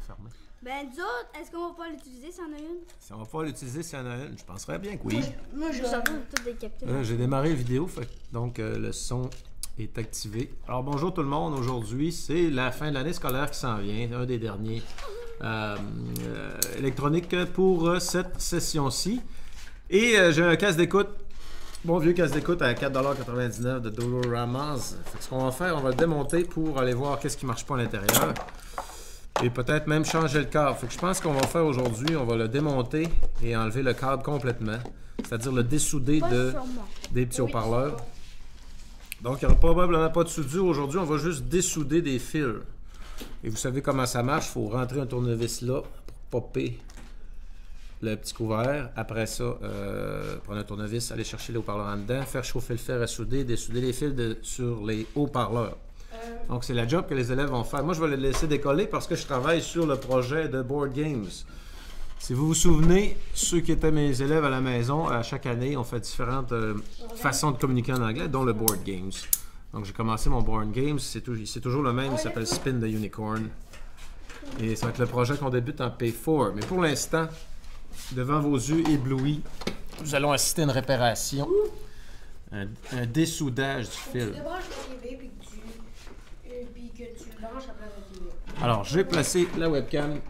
fermé. Ben, nous autres, est-ce qu'on va pouvoir l'utiliser si on a une? Si on va pouvoir l'utiliser s'il y en a une, je penserais bien que oui. Moi, je suis tout décapité. J'ai démarré la vidéo, donc le son est activé. Alors bonjour tout le monde, aujourd'hui c'est la fin de l'année scolaire qui s'en vient, un des derniers électroniques pour cette session-ci. Et j'ai un casque d'écoute, bon vieux casque d'écoute à 4,99$ de Doloramas. Ce qu'on va faire, on va le démonter pour aller voir qu'est-ce qui ne marche pas à l'intérieur. Et peut-être même changer le câble. Fait que je pense qu'on va faire aujourd'hui, on va le démonter et enlever le câble complètement. C'est-à-dire le dessouder des petits haut-parleurs. Donc il n'y aura probablement pas de soudure aujourd'hui, on va juste dessouder des fils. Et vous savez comment ça marche, il faut rentrer un tournevis là pour popper le petit couvert. Après ça, prendre un tournevis, aller chercher les haut-parleurs en dedans, faire chauffer le fer à souder, dessouder les fils sur les haut-parleurs. Donc, c'est la job que les élèves vont faire. Moi, je vais le laisser décoller parce que je travaille sur le projet de Board Games. Si vous vous souvenez, ceux qui étaient mes élèves à la maison, à chaque année, on fait différentes façons de communiquer en anglais, dont le Board Games. Donc, j'ai commencé mon Board Games. C'est toujours le même. Il s'appelle Spin the Unicorn. Et ça va être le projet qu'on débute en P4. Mais pour l'instant, devant vos yeux éblouis, nous allons assister à une réparation, un dessoudage du fil. Alors, j'ai placé la webcam.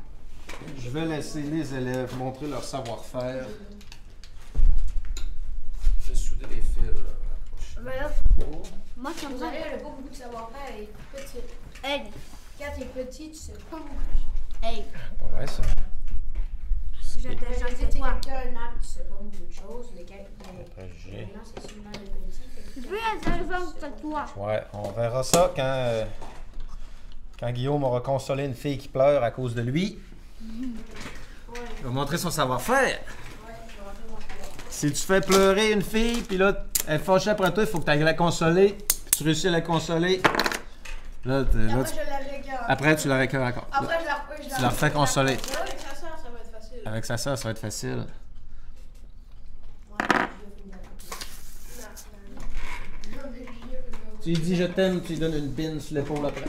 Je vais laisser les élèves montrer leur savoir-faire. Dessouder les fils. Moi, ça me elle n'a pas beaucoup de savoir-faire, elle est petite. Hey! Quand tu es petit, tu sais pas beaucoup. Hey! Pas vrai, ça. J'en Quand sais tu es quoi? quelqu'un, un arbre, tu sais pas beaucoup de choses. Après, j'ai... Maintenant, c'est seulement les petits. Tu peux être exemple de toi. Ouais, on verra ça quand Guillaume aura consolé une fille qui pleure à cause de lui. Il va montrer son savoir-faire. Si tu fais pleurer une fille, puis là, elle est fâchée après toi, il faut que tu ailles la consoler, puis tu réussis à la consoler. Là, après, tu la récupères encore. Après, Tu la refais consoler. Avec sa soeur, ça va être facile. Avec sa soeur, ça va être facile. Tu lui dis je t'aime, tu lui donnes une pine sur l'épaule après.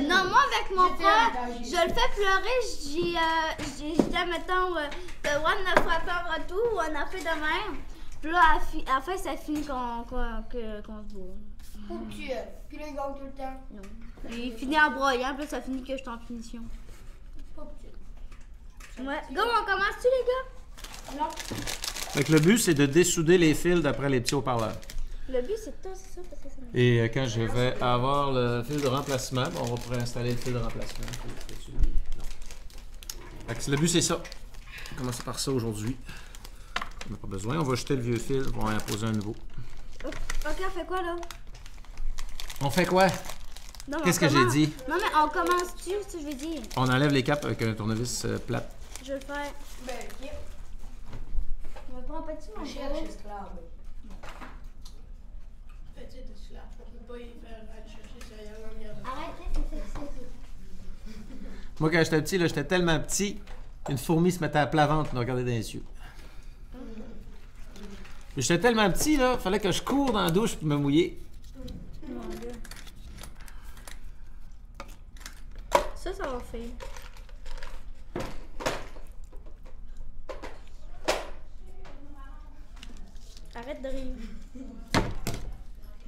Non, moi, avec mon frère, je le fais pleurer. J'ai dit, mettons, t'as le droit de me frapper en retour ou on a fait de même. Puis là, à la fin, ça finit qu'on se bat. Faut que tu puis là, il gagne tout le temps. Non. Il finit en broyant, puis là, ça finit que je suis en punition. Ouais. Go, on commence-tu, les gars? Non. Fait que le but, c'est de dessouder les fils d'après les petits haut-parleurs. Le but, c'est de c'est ça, parce que ça me... Et quand je vais avoir le fil de remplacement, on va pouvoir installer le fil de remplacement. Fait que le but, c'est ça. On va commencer par ça aujourd'hui. On n'a pas besoin. On va jeter le vieux fil. On va en poser un nouveau. Ok, on fait quoi, là? On fait quoi? Non, Qu'est-ce que j'ai dit? Non, mais on commence-tu, si je veux dire? On enlève les capes avec un tournevis plate. Je vais le faire. Ben, ok. On va prendre un petit mon Cherche esclave. Petite esclave, on peut pas y faire aller chercher ça, il y a un milliard. Arrête, c'est Moi, quand j'étais petit, j'étais tellement petit qu'une fourmi se mettait à plat ventre et me regardait dans les yeux. J'étais tellement petit, il fallait que je cours dans la douche pour me mouiller. Ça va faire. Arrête de rire.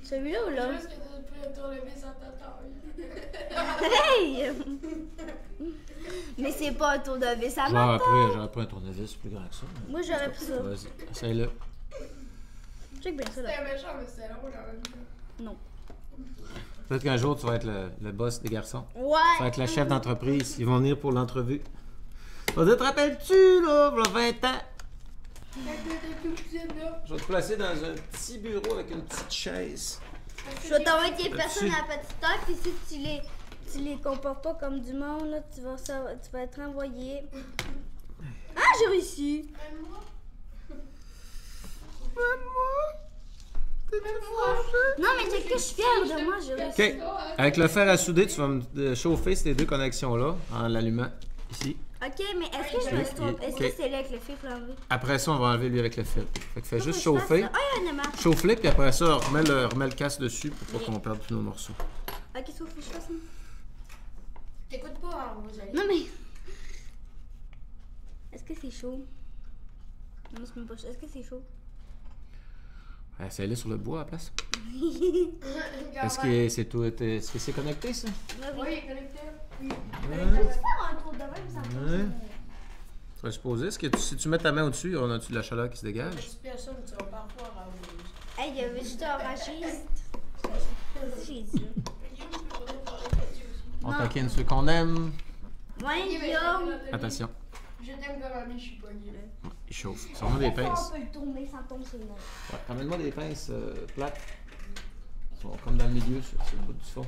Celui-là ou là? Juste que tu peux tourner sans ta taille. Hey! Mais c'est pas un tournevis à ma taille. J'aurais pris un tournevis plus grand que ça. Moi, j'aurais pris ça. Vas-y, essaye-le. Check bien ça, là. C'était méchant, mais c'était drôle en même temps. Non. Peut-être qu'un jour, tu vas être le boss des garçons. Ouais! Tu vas être la chef d'entreprise. Ils vont venir pour l'entrevue. On va dire, te rappelles-tu, là, pour le 20 ans? Quand t'étais tout petit, là. Je vais te placer dans un petit bureau avec une petite chaise. Je vais t'envoyer tes personnes à la petite heure, puis si tu les comportes pas comme du monde, là, tu vas être envoyé. Ah, j'ai réussi! Non, mais check que je suis fière de moi, j'ai réussi. OK. Avec le fer à souder, tu vas me chauffer ces deux connexions-là en l'allumant ici. Ok, mais est-ce que je me trompe? Est-ce que c'est là avec le fil pour l'enlever? Après ça, on va enlever lui avec le fil. Fait que fais juste Faut que je fasse chauffer. ça. Ah, il y en a marre. Chauffe-les, puis après ça, remets le casque dessus pour pas qu'on perde tous nos morceaux. Ok, qu'est-ce qu'il faut que je fasse? T'écoutes pas, hein, Rosalie. Non, mais. Est-ce que c'est chaud? Non, c'est même pas chaud. Est-ce que c'est chaud? Essaye-le sur le bois à la place. Est-ce Est-ce que c'est tout, est-ce que c'est connecté ça? Oui, il est connecté. Oui. Peux-tu faire un tour de même, ça me Ouais. Tu vas supposer, est-ce que si tu mets ta main au-dessus, on a-tu de la chaleur qui se dégage? Personne, tu vas parfois avoir. Hey, il y avait juste un rachiste. J'ai dit. On Non. taquine ceux qu'on aime. Moi, Guillaume. Attention, Je t'aime comme ami, je suis pas gay. il chauffe. Sors-moi des pinces. On peut le tourner sans tomber sur le nez. Ouais, ramène-moi des pinces plates. Ils sont comme dans le milieu, sur le bout du fond.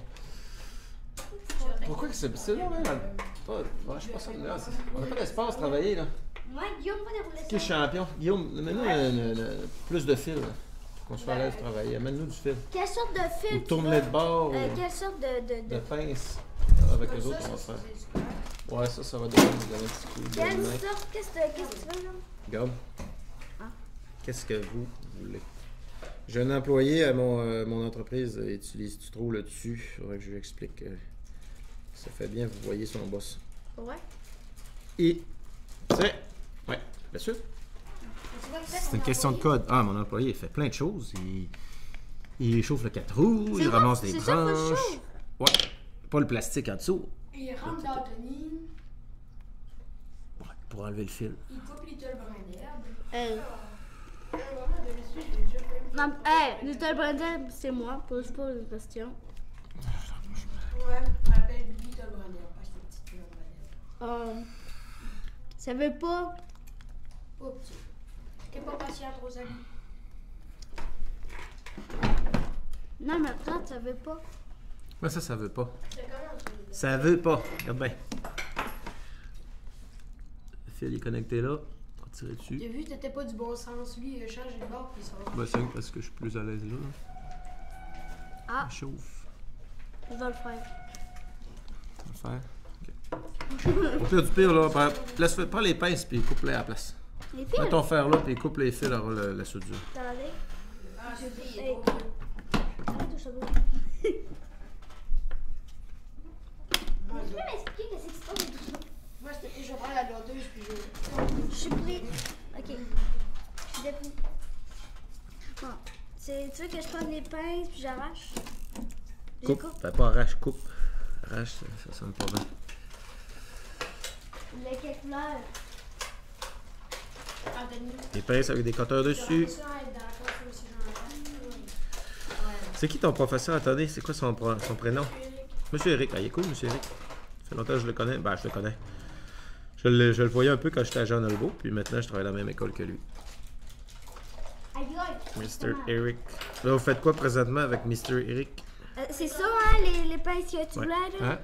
Pourquoi que c'est là, ouais, je sais pas ça de là. On n'a pas d'espace à travailler là. Moi, Guillaume, pas dérouler ça. Qui est champion? Guillaume, amène-nous plus de fil là, pour qu'on soit à l'aise de travailler. Amène-nous du fil. Quelle sorte de Ou fil? tourne-les de bord. Quelle sorte De de... pince. Avec eux autres, on va faire. Ouais, ça va donner un petit coup de Quelle main. sorte? Qu'est-ce que tu veux, là? Regarde. Ah. Qu'est-ce que vous voulez? J'ai un employé à mon entreprise, utilise-tu trop le dessus? Il faudrait que je lui explique. Ça fait bien, vous voyez son boss. Ouais. Et. C'est. Ouais, bien sûr. C'est une question de code. Ah, mon employé, il fait plein de choses. Il chauffe le 4 roues, il C'est ramasse ça, des c'est ça, faut le branches. chauffe. Ouais. Pas le plastique en dessous. Il rentre dans Tony, Ouais, pour enlever le fil. il coupe les tôles brin d'herbe. Non, hey, Little Brandon, c'est moi. Pose pas une question. Ouais, on appelle Billy tôle brin d'herbe parce que c'est petite tôle brin d'herbe. Ça veut pas. Oh, petit. T'es pas patiente, Rosalie? Non, mais attends, ça veut pas. Ouais, ça veut pas. C'est comment ça? Ça veut pas. Regarde bien. Le fil est connecté là. On va tirer dessus. T'as vu, t'étais pas du bon sens. Lui, il a changé de bord puis ça va. Ben, c'est parce que je suis plus à l'aise là. Ah, Il chauffe. je vais le faire. On va le faire. Ok. Au pire du pire, là, prends les pinces puis coupe-les à la place. Les fils, Mets ton fer là puis coupe les fils à la soudure. t'as la veille? Ah, c'est Hey. drôle. Arrête, touche à l'eau. Tu peux m'expliquer qu'est-ce que c'est que ça? Moi, je vais prendre la gâteuse puis je. Je suis pris. Ok. Je suis dépris. Bon. Tu veux que je prenne des pinces puis j'arrache? Je Coupe. coupe. Fais pas arrache, coupe. Arrache, ça sonne pas bien. Les quelle couleur? Anthony. Les pinces avec des cutters dessus. Ça va être dans la classe aussi, C'est qui ton professeur? Attendez, c'est quoi son prénom? Monsieur Eric. Ah, il est cool, Monsieur Eric. Ça fait longtemps que je le connais. Ben, je le connais. Je le voyais un peu quand j'étais à Jean Olbeau, puis maintenant je travaille à la même école que lui. Aïe, aïe. Mr. Eric. Là, vous faites quoi présentement avec Mr. Eric? C'est ça, hein, les pinces que tu Ouais. voulais, là? Hein?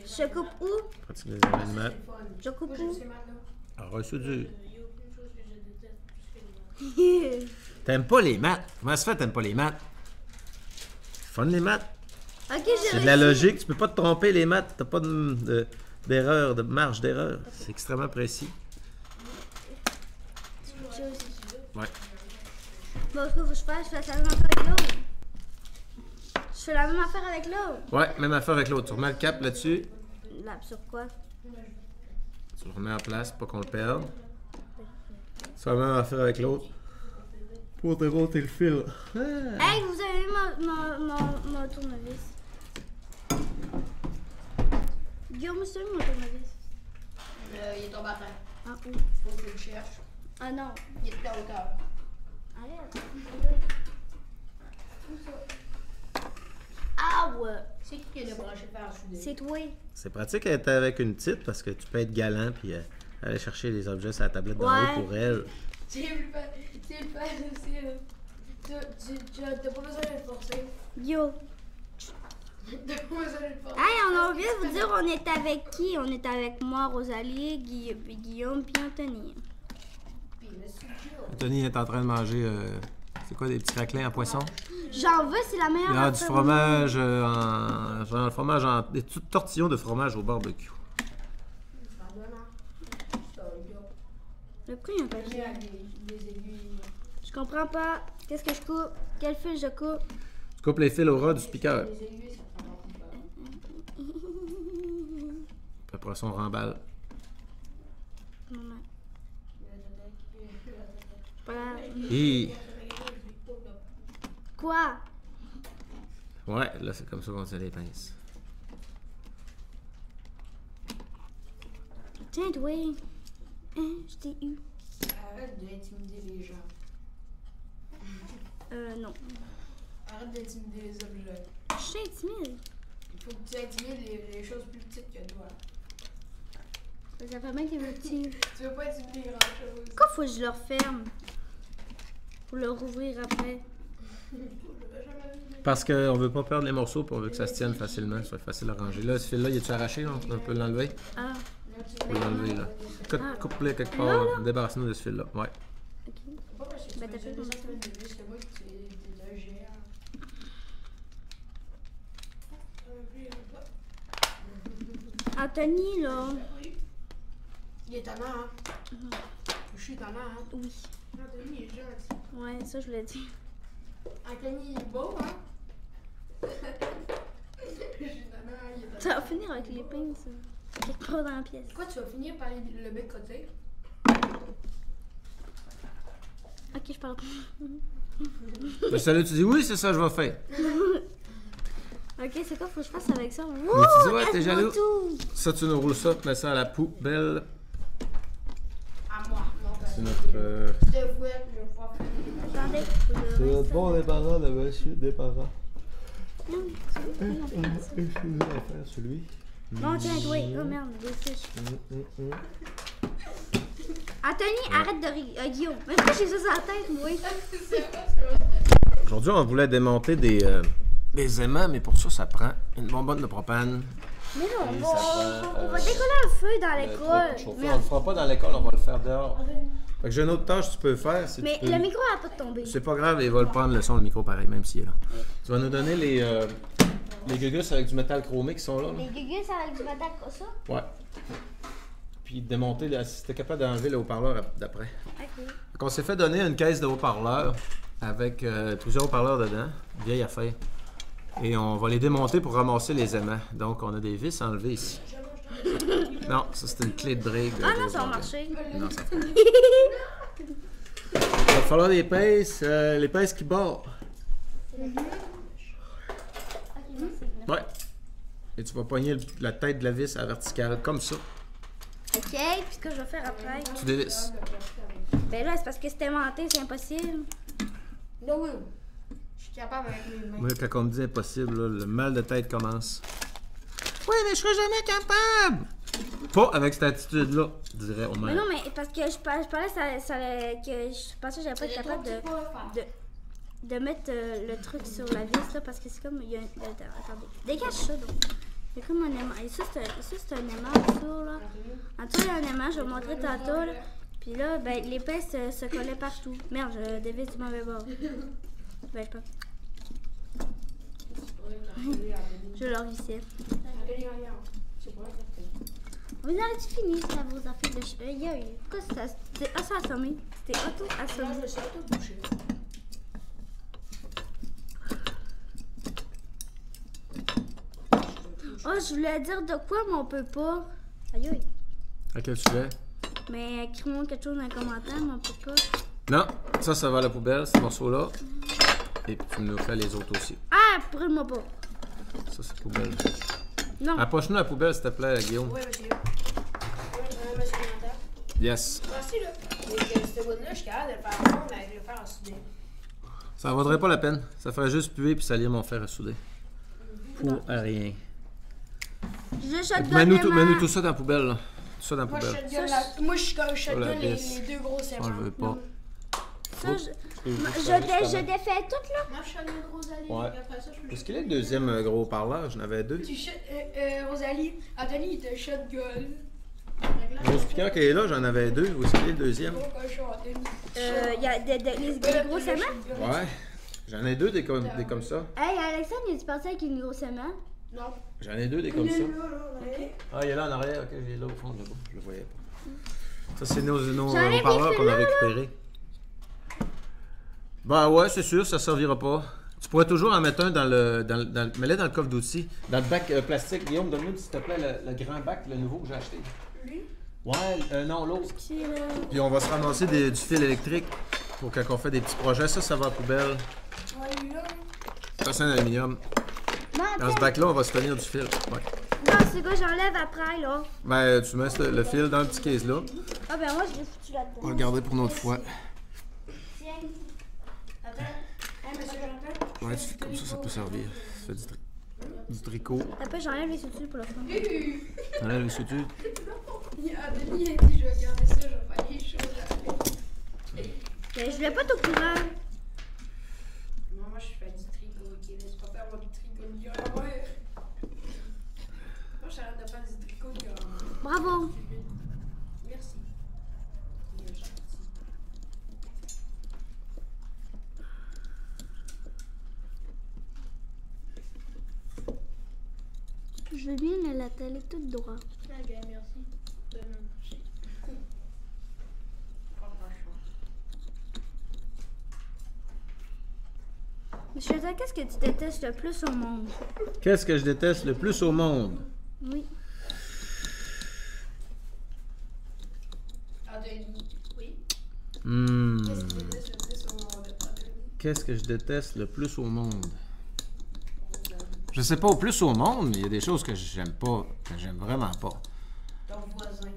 Je coupe où? Pratique les événements. Je coupe Moi, où? je sais maintenant. Ah, reçu du. Il n'y a aucune chose que je déteste plus que les maths. T'aimes pas les maths? Comment ça fait t'aimes pas les maths? C'est fun les maths. Ok, j'ai C'est de la reçu. logique, tu peux pas te tromper les maths, t'as pas d'erreur, de marge d'erreur. C'est extrêmement précis. Ouais. Bon, ce que faut que je fasse, je fais la même affaire avec l'autre. Je fais la même affaire avec l'autre. Ouais, même affaire avec l'autre. Tu remets le cap là-dessus, Là, sur quoi? tu le remets en place, pas qu'on le perde. Tu fais la même affaire avec l'autre. Pour démonter le fil. Ah. Hey, vous avez vu mon tournevis? Guillaume, c'est où mon tournevis? Il est tombé à terre. Ah, où? Faut que je le cherche. Ah non. Il est de ta hauteur. Allez, attends. Où ça? Ah ouais! C'est qui a débranché le fer à souder? C'est toi. C'est pratique d'être avec une petite parce que tu peux être galant puis aller chercher les objets sur la tablette d'en Ouais. haut pour elle. C'est le fer aussi. T'as pas besoin de le forcer. Yo. T'as pas besoin de le forcer. Hey, on a oublié de vous dire, on est avec qui? On est avec moi, Rosalie, Guillaume, puis Anthony. Puis monsieur Joe. Anthony est en train de manger, c'est quoi, des petits craquelins en poisson? J'en veux, c'est la meilleure Il y a du affaire au fromage des petits tortillons de fromage au barbecue. Pardonnant. Ça, yo. monde. Le prix, il y a un J'ai papier. des aiguilles. Je comprends pas. Qu'est-ce que je coupe? Quel fil je coupe? Tu coupes les fils au ras du speaker. Les aiguilles, ça prend beaucoup de Après ça, on remballe. Maman. Voilà. Et... Quoi? Ouais, là, c'est comme ça qu'on tient les pinces. Tiens, toi. Hein, je t'ai eu. Arrête d'intimider les gens. Non. Arrête d'intimider les objets. Je suis timide. Il faut que tu intimides les choses plus petites que toi. Ça fait bien que t'es petit. Tu veux pas intimider les grandes choses. Pourquoi faut que je le referme? Faut le rouvrir après. Parce qu'on veut pas perdre les morceaux, puis on veut que ça se tienne facilement, ça soit facile à ranger. Là, ce fil-là, il est-tu arraché? On peut l'enlever? Ah, On peut l'enlever, là. Coupe-le quelque part. Débarrasse-nous de ce fil-là. Ouais. ok. Pas parce que tu Ben, t'as faisais fait des ton semaines de vis, c'est moi qui t'es un géant. Anthony, là. Il est tannant, hein? Je suis tannant, hein? Oui. Anthony, il est gentil. Ouais, ça, je voulais dire. Anthony, il est beau, hein? Je suis tannant, il est tannant. Ça va finir avec les pinces. Quelque part dans la pièce. Quoi, tu vas finir par le mettre de côté? Ok, je parle. Mais ça là, tu dis oui, c'est ça que je vais faire. Ok, c'est quoi, faut que je fasse avec ça? Mais tu dis, ouais, t'es jaloux. Tout. Ça, tu nous roules ça, tu mets ça à la poubelle. À moi, non, C'est notre. Je te fouette, je vais pouvoir faire des Attendez, faut le C'est le reste. bon débarras de monsieur débarras. Non, Je vais faire celui. non, tiens, toi. Oh merde, des fiches. Anthony, arrête de rire. Guillaume, mais pourquoi j'ai ça sur la tête, moi? Aujourd'hui, on voulait démonter des aimants, mais pour ça, ça prend une bonbonne de propane. Mais non, Et on ça prend, va décoller un feu dans le truc pour l'école. chauffer. Merde. On le fera pas dans l'école, on va le faire dehors. Fait que j'ai une autre tâche que tu peux faire. Si Mais tu peux... le micro va pas tomber. C'est pas grave, il va le prendre le son, le micro pareil, même s'il est là. Tu vas nous donner les gugus avec du métal chromé qui sont là. Les gugus avec du métal comme ça? Ouais. Puis démonter, là, si t'es capable d'enlever le haut-parleur d'après. Ok. Donc on s'est fait donner une caisse de haut-parleurs avec plusieurs haut-parleurs dedans, vieille affaire. Et on va les démonter pour ramasser les aimants. Donc on a des vis enlevées ici. Non, ça c'est une clé de brique. Ah non, ça va marcher. Non, ça fait. Il va falloir des pinces, les pinces qui barrent. Ouais. Et tu vas pogner la tête de la vis à la verticale, comme ça. Ok, puis ce que je vais faire après. Tu dévisses. Ben là, c'est parce que c'était menté, c'est impossible. Non, oui. Je suis capable avec mes mains. Moi, quand on me dit impossible, là, le mal de tête commence. Oui, mais je serai jamais capable! Pas avec cette attitude-là, je dirais au Mais maire. non, mais parce que je parlais que je pensais que j'allais pas être capable de mettre le truc sur la vis là, parce que c'est comme. Il y a attendez. Dégage ça donc. Il y a comme un aimant. Et ça, c'est un aimant en dessous là. En dessous, il y a un aimant, je vais vous montrer tantôt là. Puis là, ben, les pinces se collaient partout. Merde, je dévisse du mauvais bord. Ben, je peux. Je le revissais. Vous avez-tu fini ça, vos affaires de cheveux? Pourquoi ça? C'était auto-assommé. C'était auto-assommé. Je me suis auto-touché. Oh, je voulais dire de quoi, mais on peut pas. Aïe aïe. À quel sujet? Mais écris-moi quelque chose dans les commentaires, mais on peut pas. Non, ça va à la poubelle, ce morceau-là. Et puis tu nous fais les autres aussi. Ah, brûle-moi pas. Ça, c'est poubelle. Non. Approche-nous la poubelle, s'il te plaît, Guillaume. Oui, monsieur. Monsieur Léonard. Yes. Merci, là. Et ce bout-là, je suis capable de le faire ensemble, mais je vais le faire en soudé. Ça en vaudrait pas la peine. Ça ferait juste puer puis salir mon fer à souder. Pour rien. Je shotgun Mets-nous tout ça dans la poubelle, là. Tout ça dans la Moi, poubelle. moi, je suis comme shotgun la les vis. deux gros On aimants. le veut pas. Ça, je défais tout là. Moi, je suis allée de Rosalie, Ouais. donc après ça, je peux Est-ce qu'il est le deuxième gros parleur? J'en avais deux. Tu Rosalie, Anthony, il te shotgun. Gros speaker qui est là, j'en avais deux. Où est-ce qu'il est le deuxième? Gros cochon, Anthony. Il y a les gros aimants. Ouais. J'en ai deux des comme ça. Hey, Alexandre, il est parti avec une grosse aimant? Non. J'en ai deux des comme ça. Ouais. Ah, il est là en arrière. Ok, il est là au fond, là-bas. Je le voyais pas. Ça, c'est nos J'enlève les haut-parleurs fils qu'on a là, récupérés. Bah ouais, c'est sûr, ça servira pas. Tu pourrais toujours en mettre un dans le... Mets-le dans le coffre d'outils. Dans le bac plastique. Guillaume, donne-nous s'il te plaît le grand bac, le nouveau que j'ai acheté. Lui? Ouais, non, l'autre. Puis on va se ramasser du fil électrique pour quand on fait des petits projets. Ça va à la poubelle. Ouais, lui là. Ça, c'est un aluminium. Non, Dans ce bac-là, on va se tenir du fil. Ouais. non, c'est quoi, j'enlève après, là. Ben, tu mets le fil dans le petit case-là. Ah, ben moi, je l'ai foutu là-dedans. On va le garder pour une autre fois. Tiens. Attends. Hey, monsieur Jonathan. Ouais, comme ça peut servir. Ça fait du tricot. Après, j'enlève les sous-dessus pour le fun. Enlève les soutures. Denis a dit je vais garder ça, je vais faire les choses après. Ben, je voulais pas tout courant. Moi, je fais du tricot, ok? Laisse pas faire mon tricot de grand-mère. Moi, j'arrête de faire du tricot de grand-mère. Bravo. Merci. Il est gentil. Je veux bien, mais la télé est toute droite. Ah, bien, merci. De me marcher. Monsieur Jonathan, qu'est-ce que tu détestes le plus au monde? Qu'est-ce que je déteste le plus au monde? Oui. Ah, Denis, oui. Hmm. Qu'est-ce que tu détestes le plus au monde, Denis? Qu'est-ce que je déteste le plus au monde? Je sais pas, au plus au monde, mais il y a des choses que j'aime pas, que j'aime vraiment pas. Ton voisin.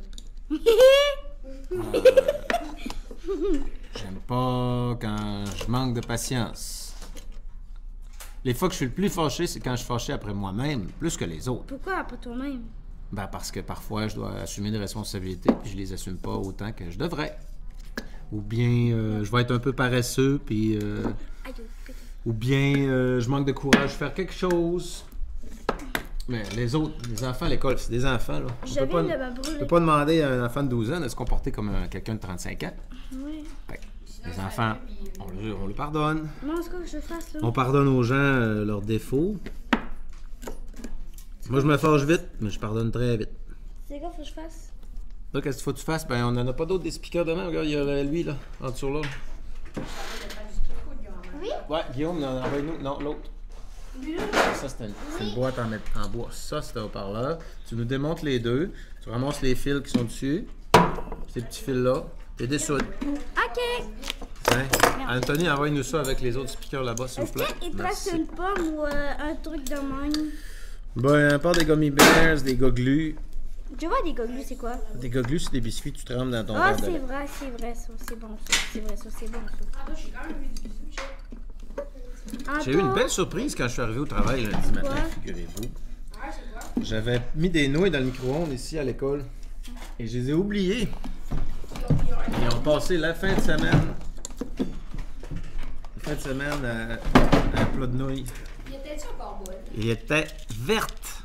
J'aime pas quand je manque de patience. Les fois que je suis le plus fâché, c'est quand je suis fâché après moi-même, plus que les autres. Pourquoi après toi-même? Ben parce que parfois, je dois assumer des responsabilités, puis je les assume pas autant que je devrais. Ou bien, je vais être un peu paresseux, puis... Aïe, putain. ou bien, je manque de courage de faire quelque chose. Mais les autres, les enfants à l'école, c'est des enfants, là. Je viens de me On brûler. peut pas demander à un enfant de 12 ans de se comporter comme quelqu'un de 35 ans. Oui. Fait que les enfants, on le pardonne. Non, c'est quoi que je fasse, là? On pardonne aux gens leurs défauts. Moi, je me fâche vite, mais je pardonne très vite. C'est quoi faut que je fasse? Là, qu'est-ce qu'il faut que tu fasses? Ben, on n'en a pas d'autres des speakers demain. Regarde, il y a lui, là, en dessous, là. Oui? Ouais, Guillaume, envoie-nous. Non, l'autre. Ça, c'est une boîte en bois. Ça, c'est un haut-parleur. Tu nous démontes les deux. Tu ramasses les fils qui sont dessus. Ces petits fils-là. Tu les dessoudes. OK. Hein? Anthony, envoie-nous ça avec les autres speakers là-bas, s'il vous Est-ce plaît. qu'il te reste Merci. une pomme ou un truc de même? Ben, à part des gummy bears, des goglus. Je vois des goglus, c'est quoi? Des goglus, c'est des biscuits que tu trempes dans ton Ah, verre de c'est lait. vrai, ça. C'est bon, ça. C'est vrai, ça, c'est bon, ça. Ah, moi, j'ai quand même vu du bisou, check. J'ai eu une belle surprise quand je suis arrivé au travail lundi matin, Quoi? figurez-vous. Ah, c'est quoi? J'avais mis des nouilles dans le micro-ondes ici à l'école. Et je les ai oubliées. Ils ont passé la fin de semaine. La fin de semaine à un plat de nouilles. Il était-tu encore bon? Il était verte.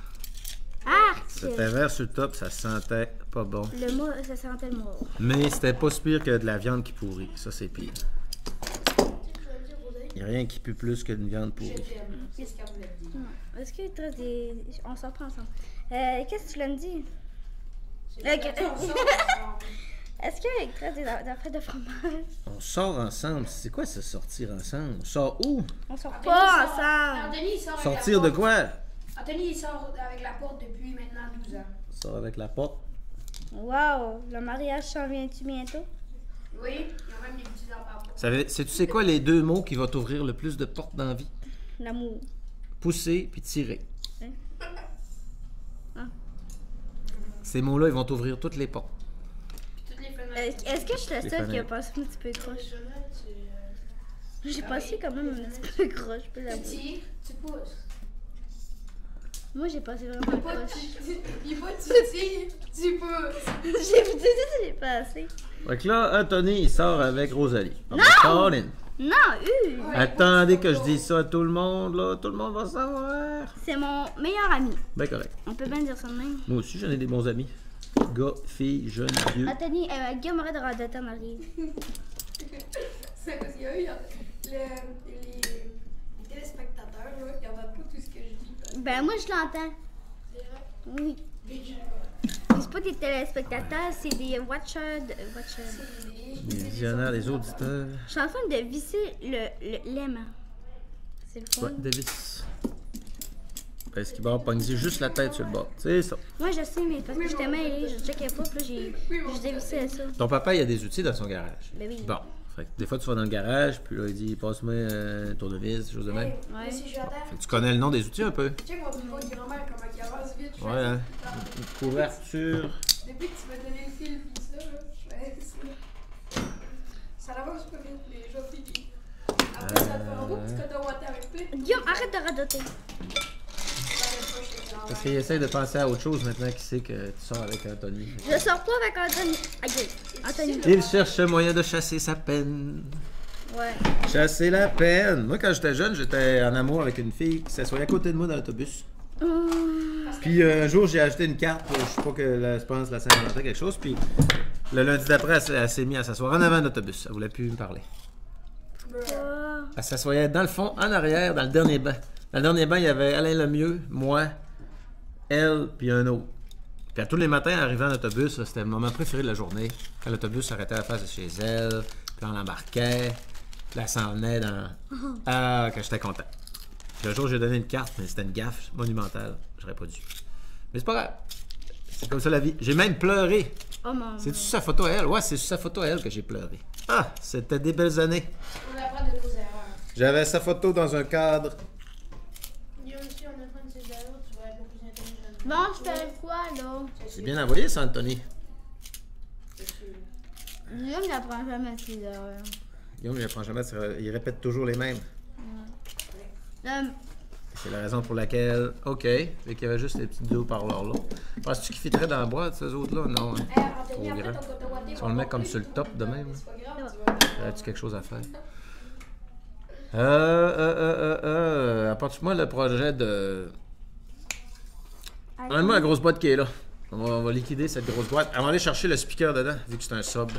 Arc! C'était vert sur le top, ça sentait pas bon. Le mot, ça sentait le mot. Mais c'était pas si pire que de la viande qui pourrit. Ça, c'est pire. Il n'y a rien qui pue plus qu'une viande pourrie. Qu'est-ce qu'elle voulait te dire? Non. Est-ce qu'il te reste des... On s'en prend ensemble. Qu'est-ce que tu l'as dit? Est-ce qu'il te reste des affaires de fromage? On sort ensemble. C'est quoi ça, sortir ensemble? On sort où? On sort pas ensemble. Anthony, il sort avec Sortir la de porte. quoi? Anthony, il sort avec la porte depuis maintenant 12 ans. On sort avec la porte. Wow, le mariage s'en vient-tu bientôt? Oui, il y a même des petits enfants. Tu sais quoi les deux mots qui vont t'ouvrir le plus de portes dans la vie? L'amour. Pousser puis tirer. Hein? Ah. Ces mots-là, ils vont t'ouvrir toutes les portes. Toutes les fenêtres. Est-ce que je suis la Les seule qui a fenêtres. passé un petit peu croche? C'est J'ai passé quand même un petit peu croche, je peux tu l'avouer. tires, tu pousses. Moi, j'ai passé vraiment Pas croche. il faut que tu tires, tu pousses. J'ai passé. Fait que là, Anthony, il sort avec Rosalie. Non! Colin. Non, Attendez que je dise ça à tout le monde, là. Tout le monde va savoir. c'est mon meilleur ami. Ben correct. On peut bien dire ça de même. Moi aussi, j'en ai des bons amis. Gars, filles, jeunes, vieux. Anthony, Guillaume aurait de radoter en arrive. C'est parce qu'il y a eu les téléspectateurs, là, ils n'entendent pas tout ce que je dis. Ben, moi, je l'entends. C'est vrai? Oui. Déjà. C'est pas des téléspectateurs, c'est des watchers. Les visionnaires, les auditeurs. Je suis en train de visser le l'aimant. C'est le fun. Ouais, Davis. Est-ce qu'il va pogne juste la tête sur le bord? C'est ça. Moi, je sais, mais parce que j'étais mêlée, je checkais pas, puis là, j'ai dévissé à ça. Ton papa, il a des outils dans son garage. Ben oui. Bon. Fait que des fois, tu vas dans le garage, puis là, il dit passe-moi un tournevis, chose de même. Ouais. Si je suis à terre, Fait que tu connais le nom des outils un peu. check mon tricot de grand-mère, comment il avance vite. Ouais, hein. Une couverture. Depuis que tu m'as donné le fil, pis ça, là, je fais ça. Ça avance pas vite, mais je vais finir. Après, ça te fait un beau petit coton water avec plein de Guillaume, arrête de radoter. Parce qu'il essaie de penser à autre chose maintenant qu'il sait que tu sors avec Anthony. Je sors pas avec Anthony. Aïe, Anthony. Il cherche un moyen de chasser sa peine. Ouais. Chasser la peine. Moi, quand j'étais jeune, j'étais en amour avec une fille qui s'assoyait à côté de moi dans l'autobus. Puis un jour, j'ai acheté une carte, je sais pas que je pense la Saint-Valentin, quelque chose. Puis le lundi d'après, elle s'est mise à s'asseoir en avant de l'autobus. Elle voulait plus me parler. Elle s'assoyait dans le fond, en arrière, dans le dernier banc. Dans le dernier banc, il y avait Alain Lemieux, moi, elle, puis un autre. Puis à tous les matins, en arrivant en autobus, c'était le moment préféré de la journée. Quand l'autobus s'arrêtait à la face de chez elle, puis on l'embarquait, puis elle s'en venait dans... Ah, quand j'étais content. Puis un jour, j'ai donné une carte, mais c'était une gaffe monumentale. J'aurais pas dû. Mais c'est pas grave. C'est comme ça la vie. J'ai même pleuré. Oh mon. C'est-tu sa photo à elle? Ouais, c'est sur sa photo à elle que j'ai pleuré. Ah, c'était des belles années. On apprend de nos erreurs. J'avais sa photo dans un cadre. Guillaume, si on apprend de ses erreurs, tu vas être beaucoup plus intelligent. Bon, je fais quoi, là? C'est bien envoyé, ça, Anthony. Guillaume n'apprend jamais ses erreurs. Guillaume, il apprend jamais, il répète toujours les mêmes. C'est la raison pour laquelle. OK. Fait qu'il y avait juste les petits deux haut-parleurs là. Penses-tu qu'ils fitteraient dans la boîte, ces autres-là? Non. Hein? Anthony, Trop après grand. ton coton water, Si on le met comme sur le top de même, c'est pas grave, tu vas. aurais-tu quelque chose à faire? Apporte-moi le projet de. Donne-moi la grosse boîte qui est là. On va liquider cette grosse boîte. On va aller chercher le speaker dedans, vu que c'est un sub.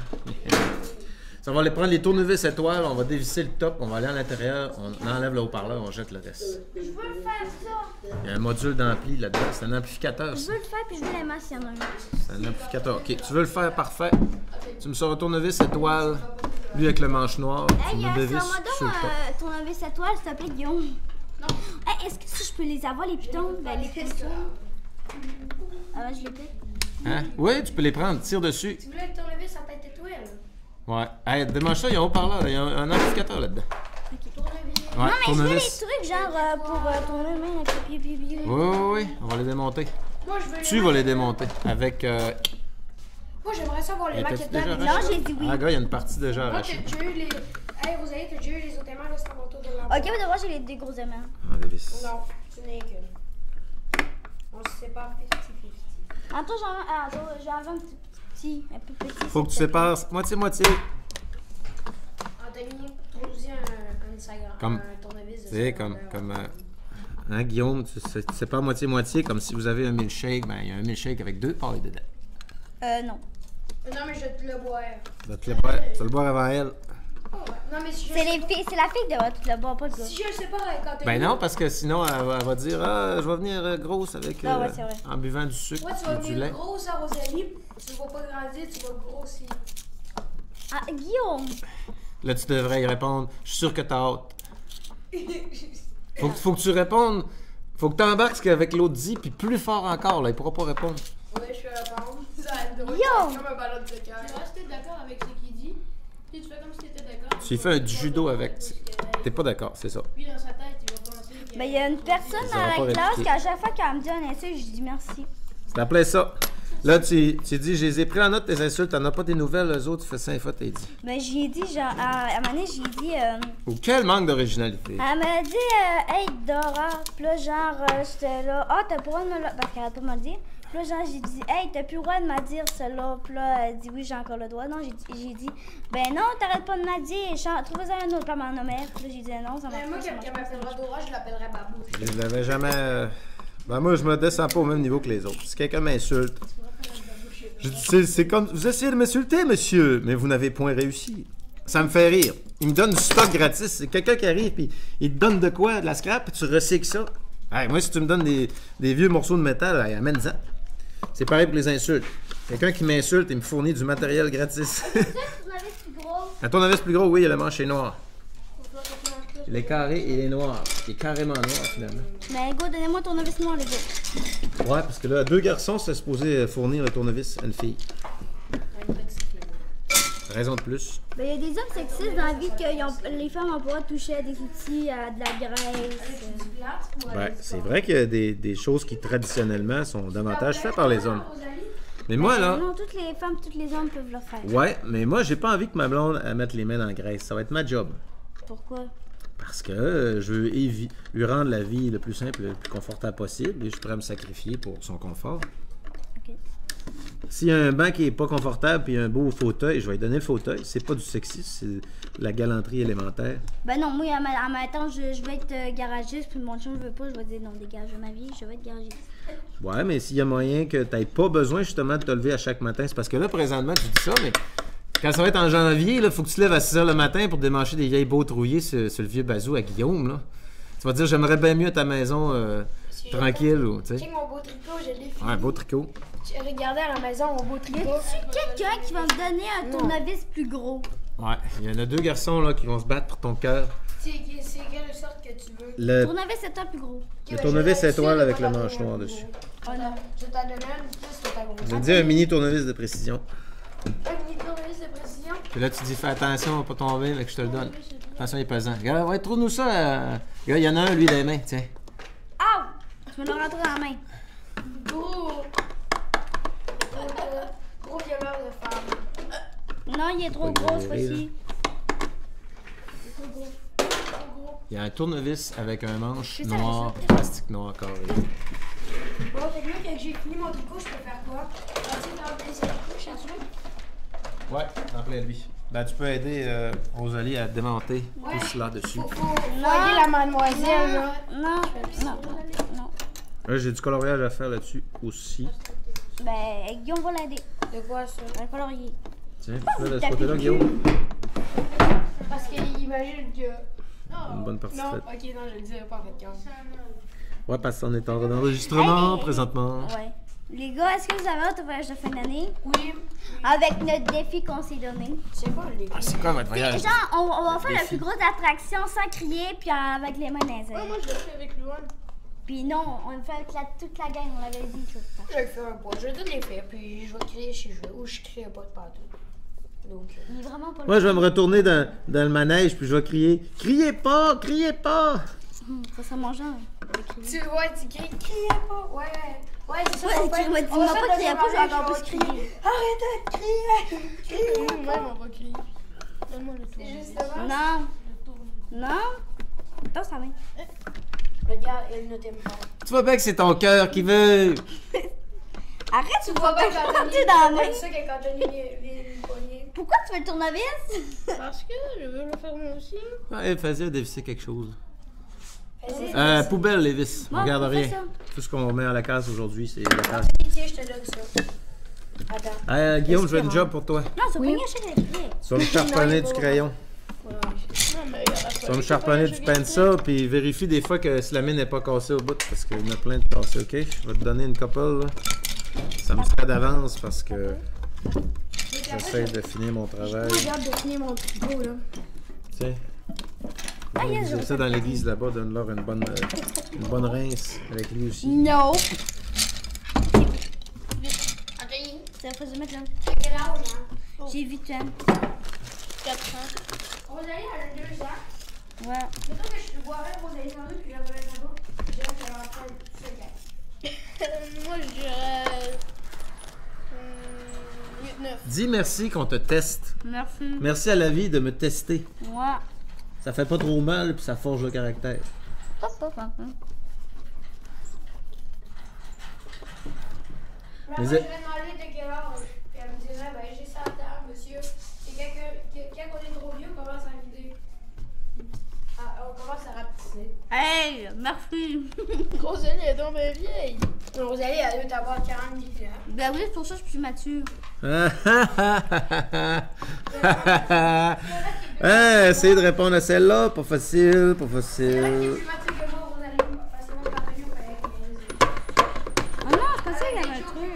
On va aller prendre les tournevis étoiles, on va dévisser le top, on va aller à l'intérieur, on enlève le haut-parleur, on jette le reste. Je veux le faire, ça. Il y a un module d'ampli là-dedans, c'est un amplificateur. Je ça. veux le faire, puis je veux la masse, il y en a un. C'est un amplificateur. Ok, tu veux le faire, parfait. Tu me sors un tournevis étoile, lui avec le manche noir, tu Hey, me dévisses sors-moi sur le top. donc ton avis étoile, s'il te plaît, Guillaume. Non. Hey, est-ce que si je peux les avoir, les pitons? Ben, les pitons. Ah, je les pique. Hein? Oui, tu peux les prendre, tire dessus. Tu voulais tournevis à tête étoile? Ouais. Hey, démange ça, il y a un haut-parleur, il y a un amplificateur là-dedans. Tournevis. Ouais, Non, mais je veux les tournevis. trucs, genre, pour tourner les mains avec le pied. Oui, on va les démonter. Moi, je veux Tu vas les démonter avec. Moi, j'aimerais ça voir les T'as-tu maquettes déjà là. Non, j'ai dit oui. Ah, gars, il y a une partie déjà Moi, arrachée. t'as déjà eu les. Hey, Rosalie, t'as déjà eu les autres aimants, là, c'est à mon tour de l'envoyer. Ok, mais d'abord, j'ai les deux gros aimants. Ah, dévisse. Non, tu n'es que. On se sépare 50-50. Attends, j'en ai un peu petit. Faut que tu sépares moitié-moitié. Anthony, trouve-y un Instagram, Comme- un tournevis. Tu sais, comme hein, Guillaume, tu sépares moitié-moitié, comme si vous avez un milkshake, ben il y a un milkshake avec deux pailles dedans. Non. Non, mais je vais te le boire. Tu vas te le boire, tu vas le boire avant elle. Oh, ouais. Non, mais si je C'est la fille qui doit tout le boire, pas le gars. Si je le sépare avec Anthony. Ben non, parce que sinon, elle va dire ah, je vais venir grosse avec Ah ouais, c'est vrai. en buvant du sucre Moi, tu vas ou du venir lait. grosse à Rosalie, tu vas pas grandir, tu vas grossir. Ah, Guillaume! Là, tu devrais y répondre. Je suis sûr que t'as hâte. Faut que tu répondes. Faut que tu embarques ce qu'avec l'autre dit, puis plus fort encore, là, il pourra pas répondre. Ouais, je vais répondre. Ça va être drôle. Yo! C'est comme un ballon de cœur. Tu restes d'accord avec ce qu'il dit. Tu fais comme si t'étais d'accord. Tu fais un judo avec. T'es pas d'accord, c'est ça. Puis dans sa tête, il va penser qu'il Ben, il y a une personne Ça dans va pas la classe répliquer. qu'à chaque fois qu'elle me dit un insulte, je dis merci. C'est appelé ça. Là, tu dis, je les ai pris en note tes insultes, t'en as pas des nouvelles, eux autres, tu fais 5 fois tes dit. Ben, j'ai dit, genre, à un moment donné, j'ai dit, Ou quel manque d'originalité. elle m'a dit, hey Dora, pis là, genre, j'étais là, ah, t'as pas le droit de me le. Parce qu'elle a pas me le dire. Pis là, genre, j'ai dit, hey, t'as plus le droit de me dire cela. Pis là, elle dit, oui, j'ai encore le droit. Non, j'ai dit, ben non, t'arrêtes pas de me dire. Trouvez-en un autre, pas m'en nommer. Pis là, j'ai dit, non, ça marche Moi, pas. ça quelqu'un marche pas, ça m'appellera marche Dora, je l'appellerai Babou. Je l'avais jamais. Ben, moi, je me descends pas au même niveau que les autres. Si quelqu'un m'insulte, je dis, c'est comme. Vous essayez de m'insulter, monsieur, mais vous n'avez point réussi. Ça me fait rire. Il me donne du stock gratis. C'est quelqu'un qui arrive, puis il te donne de quoi? De la scrap, puis tu recycles ça. Hey, moi, si tu me donnes des vieux morceaux de métal, hey, amène-en. C'est pareil pour les insultes. Quelqu'un qui m'insulte, il me fournit du matériel gratis. pas. Tu l'avais plus gros. À ton avis, c'est plus gros, oui, il y a le manche noir. faut que tu manges plus. Il est carré et il est noir. Il est carrément noir finalement. Mais go, donnez-moi ton tournevis noir, les gars. Ouais, parce que là, 2 garçons, c'est supposé fournir le tournevis à une fille. Raison de plus. Ben, il y a des hommes sexistes dans la vie que les femmes n'ont pas le droit de toucher à des outils, à de la graisse. Ouais, c'est vrai qu'il y a des choses qui traditionnellement sont davantage faites par les hommes. Mais moi là. Non, toutes les femmes, tous les hommes peuvent le faire. Ouais, mais moi j'ai pas envie que ma blonde elle mette les mains dans la graisse. Ça va être ma job. Pourquoi? Parce que je veux lui rendre la vie le plus simple, le plus confortable possible et je pourrais me sacrifier pour son confort. Ok. S'il y a un banc qui est pas confortable et un beau fauteuil, je vais lui donner le fauteuil. C'est pas du sexisme, c'est la galanterie élémentaire. Ben non, moi, à ma temps, je vais être garagiste, puis mon chum ne veut pas, je vais dire non, dégage de ma vie, je vais être garagiste. Ouais, mais s'il y a moyen que tu n'aies pas besoin justement de te lever à chaque matin, c'est parce que là, présentement, tu dis ça, mais quand ça va être en janvier, il faut que tu te lèves à 6h le matin pour démancher des vieilles bottes rouillées sur le vieux bazou à Guillaume. Là. Tu vas te dire, j'aimerais bien mieux à ta maison tranquille. Ou, tu sais. Check mon beau tricot, je l'ai fini. Ouais, beau tricot. J'ai regardé à la maison mon beau tricot. Y a-tu quelqu'un qui va me donner un tournevis plus gros? Ouais, il y en a 2 garçons là, qui vont se battre pour ton cœur. C'est quelle sorte que tu veux? Le Tournevis c'est un plus gros. Le tournevis étoile avec le manche noir dessus. Oh non, je t'en donne un, c'est pas gros. Je dis un mini tournevis de précision. Un mini tournevis de précision? Puis là, tu dis, fais attention, on va pas tomber, mais que je te le donne. Attention, il est pesant. Regarde, ouais, trouve-nous ça. Regarde, il y en a un, lui, dans les mains, tiens. Ah! Je me le rentrer dans la main. Gros violeur de femme. Non, il est trop gros, ce fois-ci. Il y a un tournevis avec un manche C'est ça, noir, plastique noir carré. Bon, fait que là, quand j'ai fini mon tricot, je peux faire quoi? Partir dans le tricot, je suis sûr. Ouais, en plein lui. Ben, tu peux aider Rosalie à démonter tout cela dessus. Faut voyer la mademoiselle, là. Non. Là, j'ai du coloriage à faire là-dessus aussi. Ben, Guillaume va l'aider. De quoi ça? Un colorier. Tiens, tu fais de ce côté-là, Guillaume. Parce qu'il imagine que. Une bonne partie Non, faite. ok, non, je le dirai pas en fait. Ouais, parce qu'on est en enregistrement Hey! présentement. Ouais. Les gars, est-ce que vous avez hâte au voyage de fin d'année? Oui. Avec notre défi qu'on s'est donné. C'est quoi le défi? Ah, c'est quoi votre voyage? Genre, on va faire la Défi. plus grosse attraction sans crier, puis avec les mains dans les airs. Moi, je le fais avec Luan. Puis non, on le fait avec toute la gang, on l'avait dit. Je sais Je le fais un peu. Je vais tout les faire, puis je vais crier si je veux. Ou je crie pas de partout. Donc. Il est vraiment pas Moi, je vais me retourner dans le manège puis je vais crier « Criez pas! Criez pas! Ça serait mon genre. Tu vois, tu cries, criez pas! Ouais, ouais, c'est ça. Ouais, qu'on fait. dis-moi On va pas faire crier le pas, je vais manège, encore on plus va crier. Arrêtez de crier! Criez Même, on va crier. Donne-moi le tour. C'est justement. Non. Non. Attends, ça va. Regarde, elle ne t'aime pas. » Tu vois bien que c'est ton cœur qui veut. Arrête, tu Tu vas vois pas bien quand compter dans la main. C'est ça quand Anthony les poignets. Pourquoi tu veux le tournevis? Parce que je veux le faire moi aussi. Ouais, vas-y, dévisser quelque chose. Vas-y. Poubelle, les vis. On Bon, regarde on fait rien. ça. Tout ce qu'on met à la case aujourd'hui, c'est la case. Tiens, je te donne ça. Attends. Guillaume, je veux une job pour toi. Non, c'est pas bien acheter les pieds. Tu vas me charponner du crayon. Non, mais il y a la Tu vas me charponner du pencil, puis vérifie des fois que si la mine n'est pas cassée au bout, parce qu'il y en a plein de cassés, ok? Je vais te donner une couple, là. Ça me serait d'avance parce que j'essaie de finir mon travail. J'ai hâte de finir mon tricot, là. Tiens. J'ai ça dans l'église là-bas, donne-leur une bonne rince avec lui aussi. Non. Anthony, Ça faut se mettre là. t'as quel âge, hein? J'ai 8 ans. 4 ans. Rosalie, elle a 2 ans. Ouais. Mettons que je te boirais Rosalie sans doute, puis la volerais sans doute. Je dirais qu'elle a encore 5 ans. Moi, je dirais. 8-9. Dis merci qu'on te teste. Merci. Merci à la vie de me tester. Ouais. Ça fait pas trop mal, puis ça forge le caractère. Là, Mais moi, je vais demander de quel âge. Puis elle me dirait, ben j'ai 100 ans, monsieur. Et quand on est trop vieux, on commence à vider. On commence à rapetisser. Hey, merci. Rosalie est donc bien vieille. Rosalie, elle doit avoir 40 000 ans. Ben oui, c'est pour ça que je suis mature. Essayez de répondre à celle-là. Pas facile, pas C'est vrai que facile. tu m'as dit que moi, Rosalie, parce que mon compagnon fallait 15 ans. Oh non, c'est pas ça, il y avait un truc.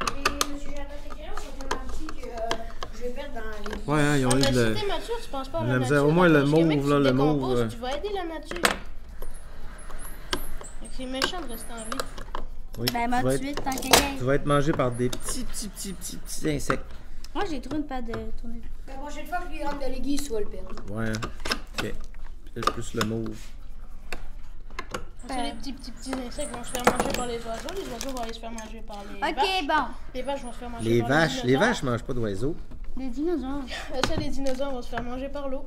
Et monsieur Jonathan Téquéron, c'est tellement petit que je vais perdre dans les Ouais, hein, ils ont eu Si de t'es mature, tu penses pas à la la misère. nature. Au moins, le parce que mec, mauve, tu là, le décomposes, mauve. Tu vas aider la nature. C'est méchant de rester en vie. Oui, Ben, tu moi, vas tout être- de suite, tant qu'il y a. tu vas être mangé par des petits insectes. Moi, j'ai trop une patte de tourner. La prochaine fois que lui rentre de l'église, tu vas le perdre. Ouais. Ok. Peut-être plus le mauve. Parce que les petits insectes vont se faire manger par les oiseaux vont aller se faire manger par les vaches. Ok, bon. Les vaches vont se faire manger Les par vaches, les les vaches mangent pas d'oiseaux. Les dinosaures. Ça, les dinosaures vont se faire manger par l'eau.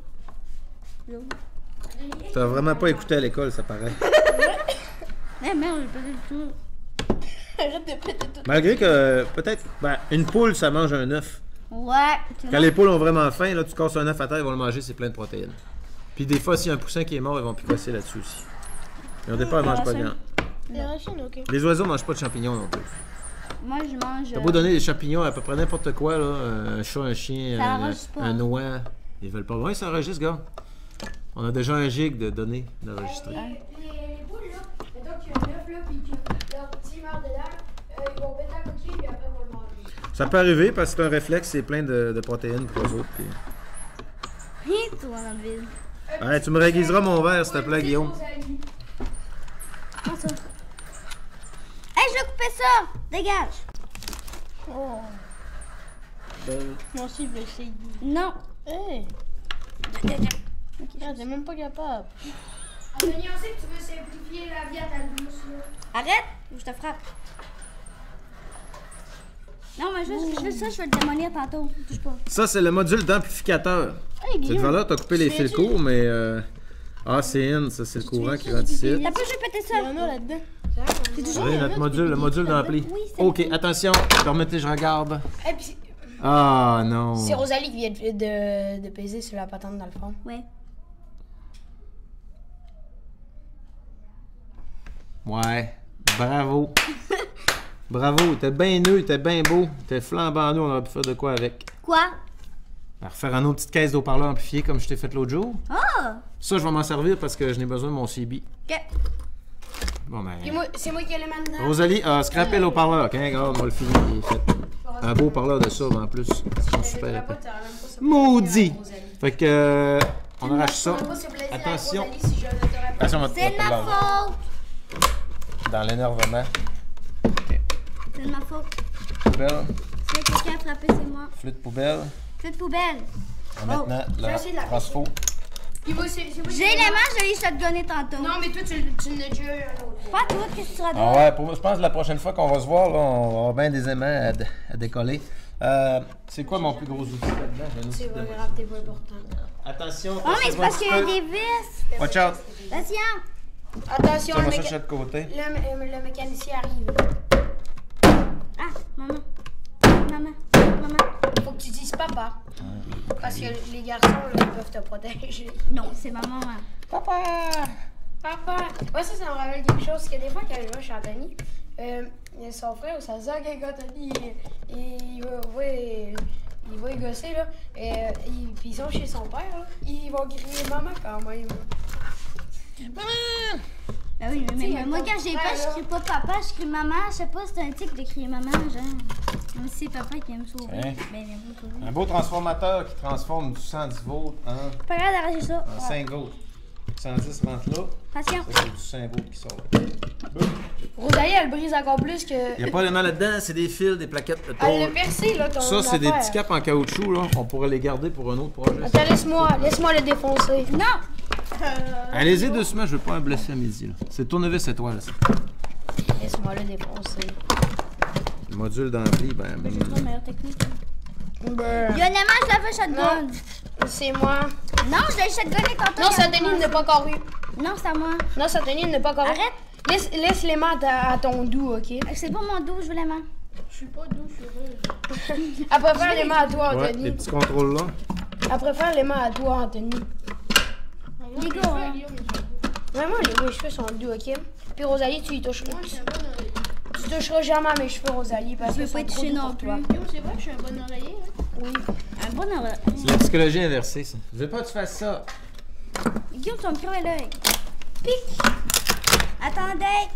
T'as vraiment pas écouté à l'école, ça paraît. Eh merde, j'ai pas du tout. Arrête de péter tout. Malgré que, peut-être, ben, une poule, ça mange un œuf. Ouais. Quand les poules ont vraiment faim, là, tu casses un œuf à terre, ils vont le manger, c'est plein de protéines. Puis des fois, s'il y a un poussin qui est mort, ils vont picosser là-dessus aussi. Mais au départ, ils mangent pas de viande. Les racines, ok. Les oiseaux mangent pas de champignons non plus. Moi, je mange. T'as beau donner des champignons à peu près n'importe quoi, là, un chat, un chien, Ça enregistre pas. un oie, ils veulent pas. Ouais, ça enregistre, gars. On a déjà un gig de données d'enregistrer. Les poules, là, mettons qu'il y a un œuf, là, puis que leur petit meurt dedans, ils vont péter à coquille, puis après, ils vont le manger. Ça peut arriver parce que c'est un réflexe, c'est plein de protéines pour eux autres. Puis... Hé, toi, dans le vide. Ouais, tu me réguiseras mon verre, s'il te plaît, Guillaume. Prends ça. Hey, je vais couper ça! Dégage! Oh. Moi aussi, je vais essayer. Non! Hey! Ah, t'es même pas capable. Anthony, on sait que tu veux simplifier la vie à ta douce, là. Arrête! Ou je te frappe. Non, mais juste ça, je vais le démolir tantôt. Touche pas. Ça, c'est le module d'amplificateur. Hey, Cette Guillaume. valeur, t'as coupé les Tu fils viens-tu? courts, mais ACN, ça, c'est le courant qui rentre ici. T'as pas juste péter Il y ça? en a là-dedans. C'est toujours. Regardez notre module, le module d'ampli. Oui, c'est Ok, attention, permettez, je regarde. Et puis, Ah non. c'est Rosalie qui vient de peser sur la patente dans le fond. Ouais. Ouais, bravo. Bravo, t'es bien nœud, t'es bien beau, t'es flambant nœud, on aurait pu faire de quoi avec. Quoi? À refaire une autre petite caisse d'eau-parleur amplifié comme je t'ai fait l'autre jour. Ah! Ça, je vais m'en servir parce que je n'ai besoin de mon CB. Ok. Bon, ben. C'est moi qui ai les mains dedans. Rosalie a scrappé le haut-parleur. Ok, regarde, moi le fini, il est fait. Un beau haut-parleur de ça, en plus. Ils sont super épais. Maudit! Fait que. On arrache ça. Attention. Attention, on va C'est de ma faute! dans l'énervement. C'est de ma faute. Poubelle, Si quelqu'un a frappé, c'est moi. flûte poubelle. Flûte poubelle. Maintenant, je vais essayer de la la transfo. Puis moi, c'est moi qui- J'ai les mains, je l'ai shotgunné tantôt. Non, mais toi, tu l'as déjà eu un autre. Pas toi, qu'est-ce que tu as Ah donné? ouais, pour moi, je pense que la prochaine fois qu'on va se voir, là, on va avoir bien des aimants à décoller. C'est quoi mon plus gros outil là-dedans? J'ai un outil C'est de- pas grave, t'es pas important. Attention, Oh, mais c'est parce qu'il y a des vis. Watch out! Patient. Attention, Tiens, le, moi, ça, je suis de côté. le mécanicien arrive. Ah, maman. Maman. Maman. Faut que tu dises papa. Parce que les garçons, là, ils peuvent te protéger. Non, c'est maman. Hein. Papa! Papa! Ouais, ça me rappelle quelque chose. Que des fois, quand je vais chez Anthony, son frère ou sa soeur, quand Anthony, il va y gosser, là. Puis ils sont chez son père, là. Ils vont crier maman quand même. Maman! Ben oui, mais Tu sais, moi, ton quand j'ai frère, pas, je là. crie pas papa, je crie maman. Je sais pas, c'est un tic de crier maman, genre. Même si c'est papa qui aime sauver. Hein? Ben, il aime sauver. Un beau transformateur qui transforme du 110 volts en, Pas grave d'arracher ça. 5 volts. 110 rentre là. Patient. Ça, c'est du 5 volts qui sort. Rosalie, elle brise encore plus que. Il n'y a pas de mal là-dedans, c'est des fils, des plaquettes de Elle l'a tôle. percé, là, ton Ça, c'est des affaire. petits caps en caoutchouc, là. On pourrait les garder pour un autre projet. Attends, laisse-moi le défoncer. Non! Allez-y doucement, je veux pas un blessé à midi, là. C'est tournevis étoile, ça. Laisse-moi le défoncer. Le module d'ampli, ben. J'ai pas de meilleure technique. Ben, Yonama, je l'avais shotgun. c'est moi. Non, je l'ai shotgunné tantôt. Non, Anthony n'est pas encore eu. Non, c'est à moi. Non, Anthony n'est pas encore eu. Arrête. Laisse les mains à ton doux, ok? C'est pas mon dos, je veux les mains. Je suis pas doux, je suis heureuse. Elle préfère les mains à toi, Ouais, Anthony. les petits contrôles là. Elle préfère les mains à toi, Anthony. Les gars, hein. Vraiment, mes cheveux sont doux, ok? Puis Rosalie, tu y touches. Moi, je suis un bon oreiller. Tu toucheras jamais à mes cheveux, Rosalie, parce Je que veux sont pas être trop touchée doux non pour plus. toi. Yo, c'est vrai que je suis un bon oreiller, hein? Oui. Un bon oreille. C'est la psychologie inversée, ça. Je veux pas que tu fasses ça. Guillaume, tu vas me crever l'œil. Pique. Attendez.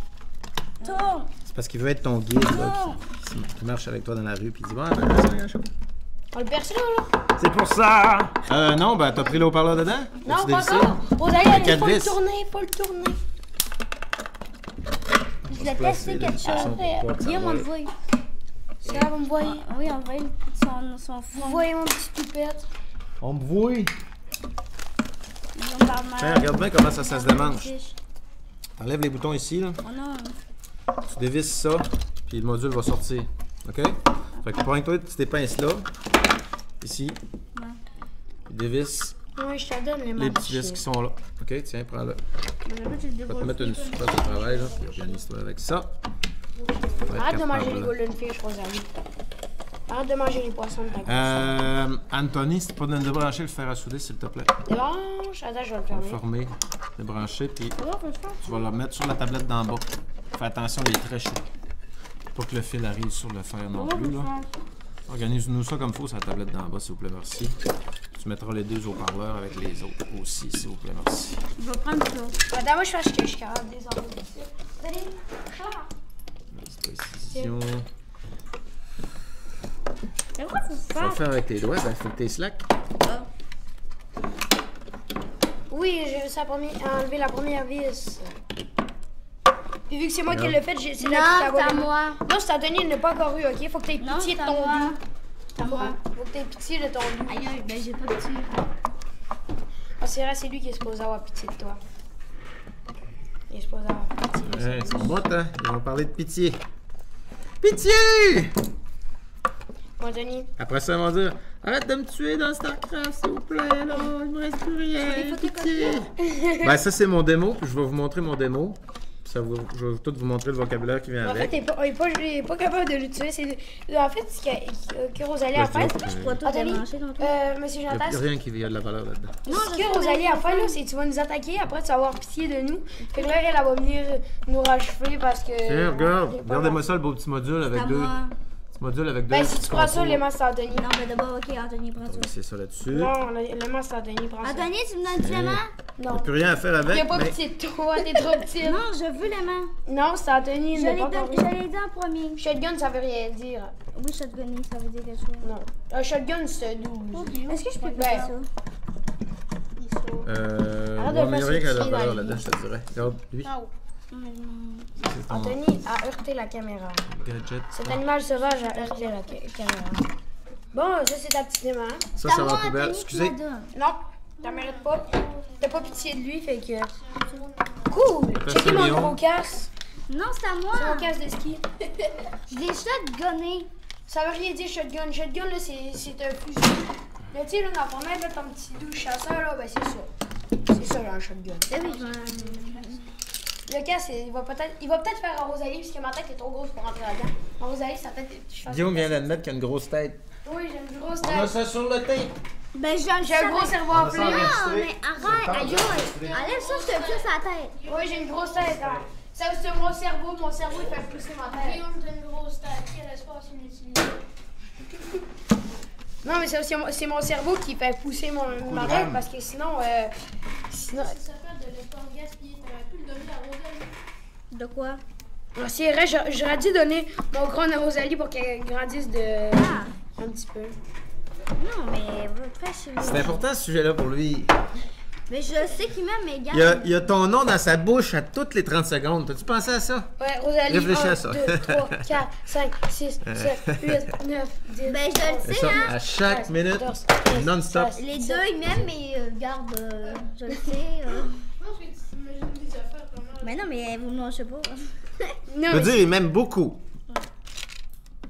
Tourne. C'est parce qu'il veut être ton guide, là, Tourne. qui marche avec toi dans la rue, puis il dit, ouais, ben, ça, regarde, chaud. On le perce là? C'est pour ça! Non, ben t'as pris le haut-parleur dedans? Non, As-tu pas dévissé? encore. Rosalie, Avec il quatre faut le vis. tourner, faut le tourner. Je l'ai testé quelque chose. Guillaume, on le voit. Ça, vous me voyez? Oui, on voit son Vous fond. voyez mon petit toupette? On me voit! Guillaume Barman. Tiens, regarde bien comment ça se démange. T'enlèves les boutons ici, là. Oh non. Tu dévisses ça, puis le module va sortir. OK? Fait que prends-toi tes pinces là, ici. Tu dévisses Oui, je te donne les les petits vis qui sont là. OK? Tiens, prends-le. Ben, là, tu le Je vais te déroules. mettre une surface de travail, là, puis organise-toi avec ça. Tu vas être Arrête de manger capable, les là. golden fish, Rosalie. Arrête de manger les poissons de ta gueule. Anthony, si tu peux débrancher le fer à souder, s'il te plaît. Débranche. Attends, je vais le fermer. Former, débrancher, puis Oh, faut le faire. tu vas le mettre sur la tablette d'en bas. Fais attention, il est très chaud. Pas que le fil arrive sur le fer non plus, là. Organise-nous ça comme il faut sur la tablette d'en bas, s'il vous plaît, merci. Tu mettras les deux haut-parleurs avec les autres aussi, s'il vous plaît, merci. Je vais prendre ça. Attends, moi, je fais acheter, je suis capable des enlever ici. Petite précision. Mais pourquoi faut Tu vas le faire? faire avec tes doigts, ben faut que t'es slack. Oui, j'ai réussi à enlever la première vis. Puis vu que c'est moi qui l'ai fait, j'ai essayé Non, d'appliquer c'est à la moi. Non, c'est Anthony, il n'est pas encore eu, ok? Faut que t'aies Non, pitié c'est de à ton moi. doux. C'est à moi. Faut que t'aies pitié de ton doux. Aïe, aïe, ben j'ai pas de tir. Ah, c'est vrai, c'est lui qui est supposé avoir pitié de toi. Il est supposé avoir pitié. Ouais, ils sont bottes, hein? Ils vont parler de pitié. Pitié! Anthony, Après ça, ils vont dire arrête de me tuer dans StarCraft, s'il vous plaît, là, il me reste plus rien. Pitié! Ben, ça, c'est mon démo, puis je vais vous montrer mon démo. Puis ça je vais tout vous montrer le vocabulaire qui vient en fait, avec. il est pas capable de le tuer. En fait, ce que Rosalie a Vas-y, fait, donc, Je pourrais tout Anthony, débrancher tantôt. Monsieur il n'y Jonathan, a rien qui a de la valeur là-dedans. ce que Rosalie a fait, là, c'est que tu vas nous attaquer, après tu vas avoir pitié de nous. Fait que là, elle va venir nous rachever parce que. Tiens, regarde, il est pas regardez-moi ça, le beau petit module avec À deux. moi. Petit module avec deux. Ben, si petits tu prends ça, contours. les masses, c'est Anthony. Non, mais d'abord, ok, Anthony, prends ça. C'est ça là-dessus. Non, le masque, c'est Anthony, prends ça. Anthony, tu me donnes le diamant? Il n'y Non. a plus rien à faire Il avec. a pas mais- pitié de toi, t'es trop petite. Non, je veux les mains. Non, c'est Anthony, il Je n'est l'ai pas dit encore eu. en premier. Shotgun, ça veut rien dire. Oui, shotgunner, ça veut dire quelque chose. Non. Un shotgun, c'est 12. Est-ce que je peux Ben, faire ça? Arrête de Ouais, mais il n'y a faire rien qui a de la sauter dans valeur les là-dedans, je te dirais. Regarde, lui, Ah, oh. c'est ton Anthony a heurté la caméra. gadget. Cet animal sauvage a heurté la caméra. Bon, ça c'est ta petite main. Ça, ça va en poubelle. Excusez. Non, t'en mérites pas. T'as pas pitié de lui, fait que. Cool! Checkez mon million. gros casse. Non, c'est à C'est mon moi. casse de ski. Je l'ai shotgunné. Ça veut rien dire shotgun. Shotgun, là, c'est un fusil. Là, tu sais, là, dans ton aide, là, ton petit douche chasseur, là, ben c'est ça. C'est ça, là, un shotgun. Eh oui, je Le casse, il va peut-être faire un Rosalie, puisque ma tête est trop grosse pour rentrer là-dedans. En Rosalie, sa tête est. Guillaume vient d'admettre qu'il a une grosse tête. Oui, j'ai une grosse On a tête. ça sur le tape. Ben, J'ai un gros cerveau en plus. Non, mais arrête, aïe, enlève ça, je te tue sur la tête. Oui, j'ai une grosse tête. Hein. Ça, c'est mon cerveau. Mon cerveau, il fait pousser ma tête. Guillaume, t'as une grosse tête. Quel espace inutilisé. Non, mais c'est mon cerveau qui fait pousser ma tête parce que sinon. Ça s'appelle de l'espace gaspillé. T'aurais pu le donner à Rosalie. De quoi? Ah, c'est vrai, j'aurais dû donner mon crâne à Rosalie pour qu'elle grandisse de. Ah, Un petit peu. non, mais votre frère, C'est important ce sujet-là pour lui. Mais je sais qu'il m'aime, mais Il y a ton nom dans sa bouche à toutes les 30 secondes. T'as-tu pensé à ça? Ouais, Rosalie. Réfléchis 1, à ça. 2, 3, 4, 5, 6, 7, 8, 9, 10. Ben, je le C'est sais, ça, hein. à chaque 13, minute, 14, non-stop. 16, Les deux, ils m'aiment, mais regarde, je le sais. Je pense que tu t'imagines des affaires comme ça. Mais non, mais vous ne me lâchez pas. Non, Je veux mais dire, il m'aime beaucoup.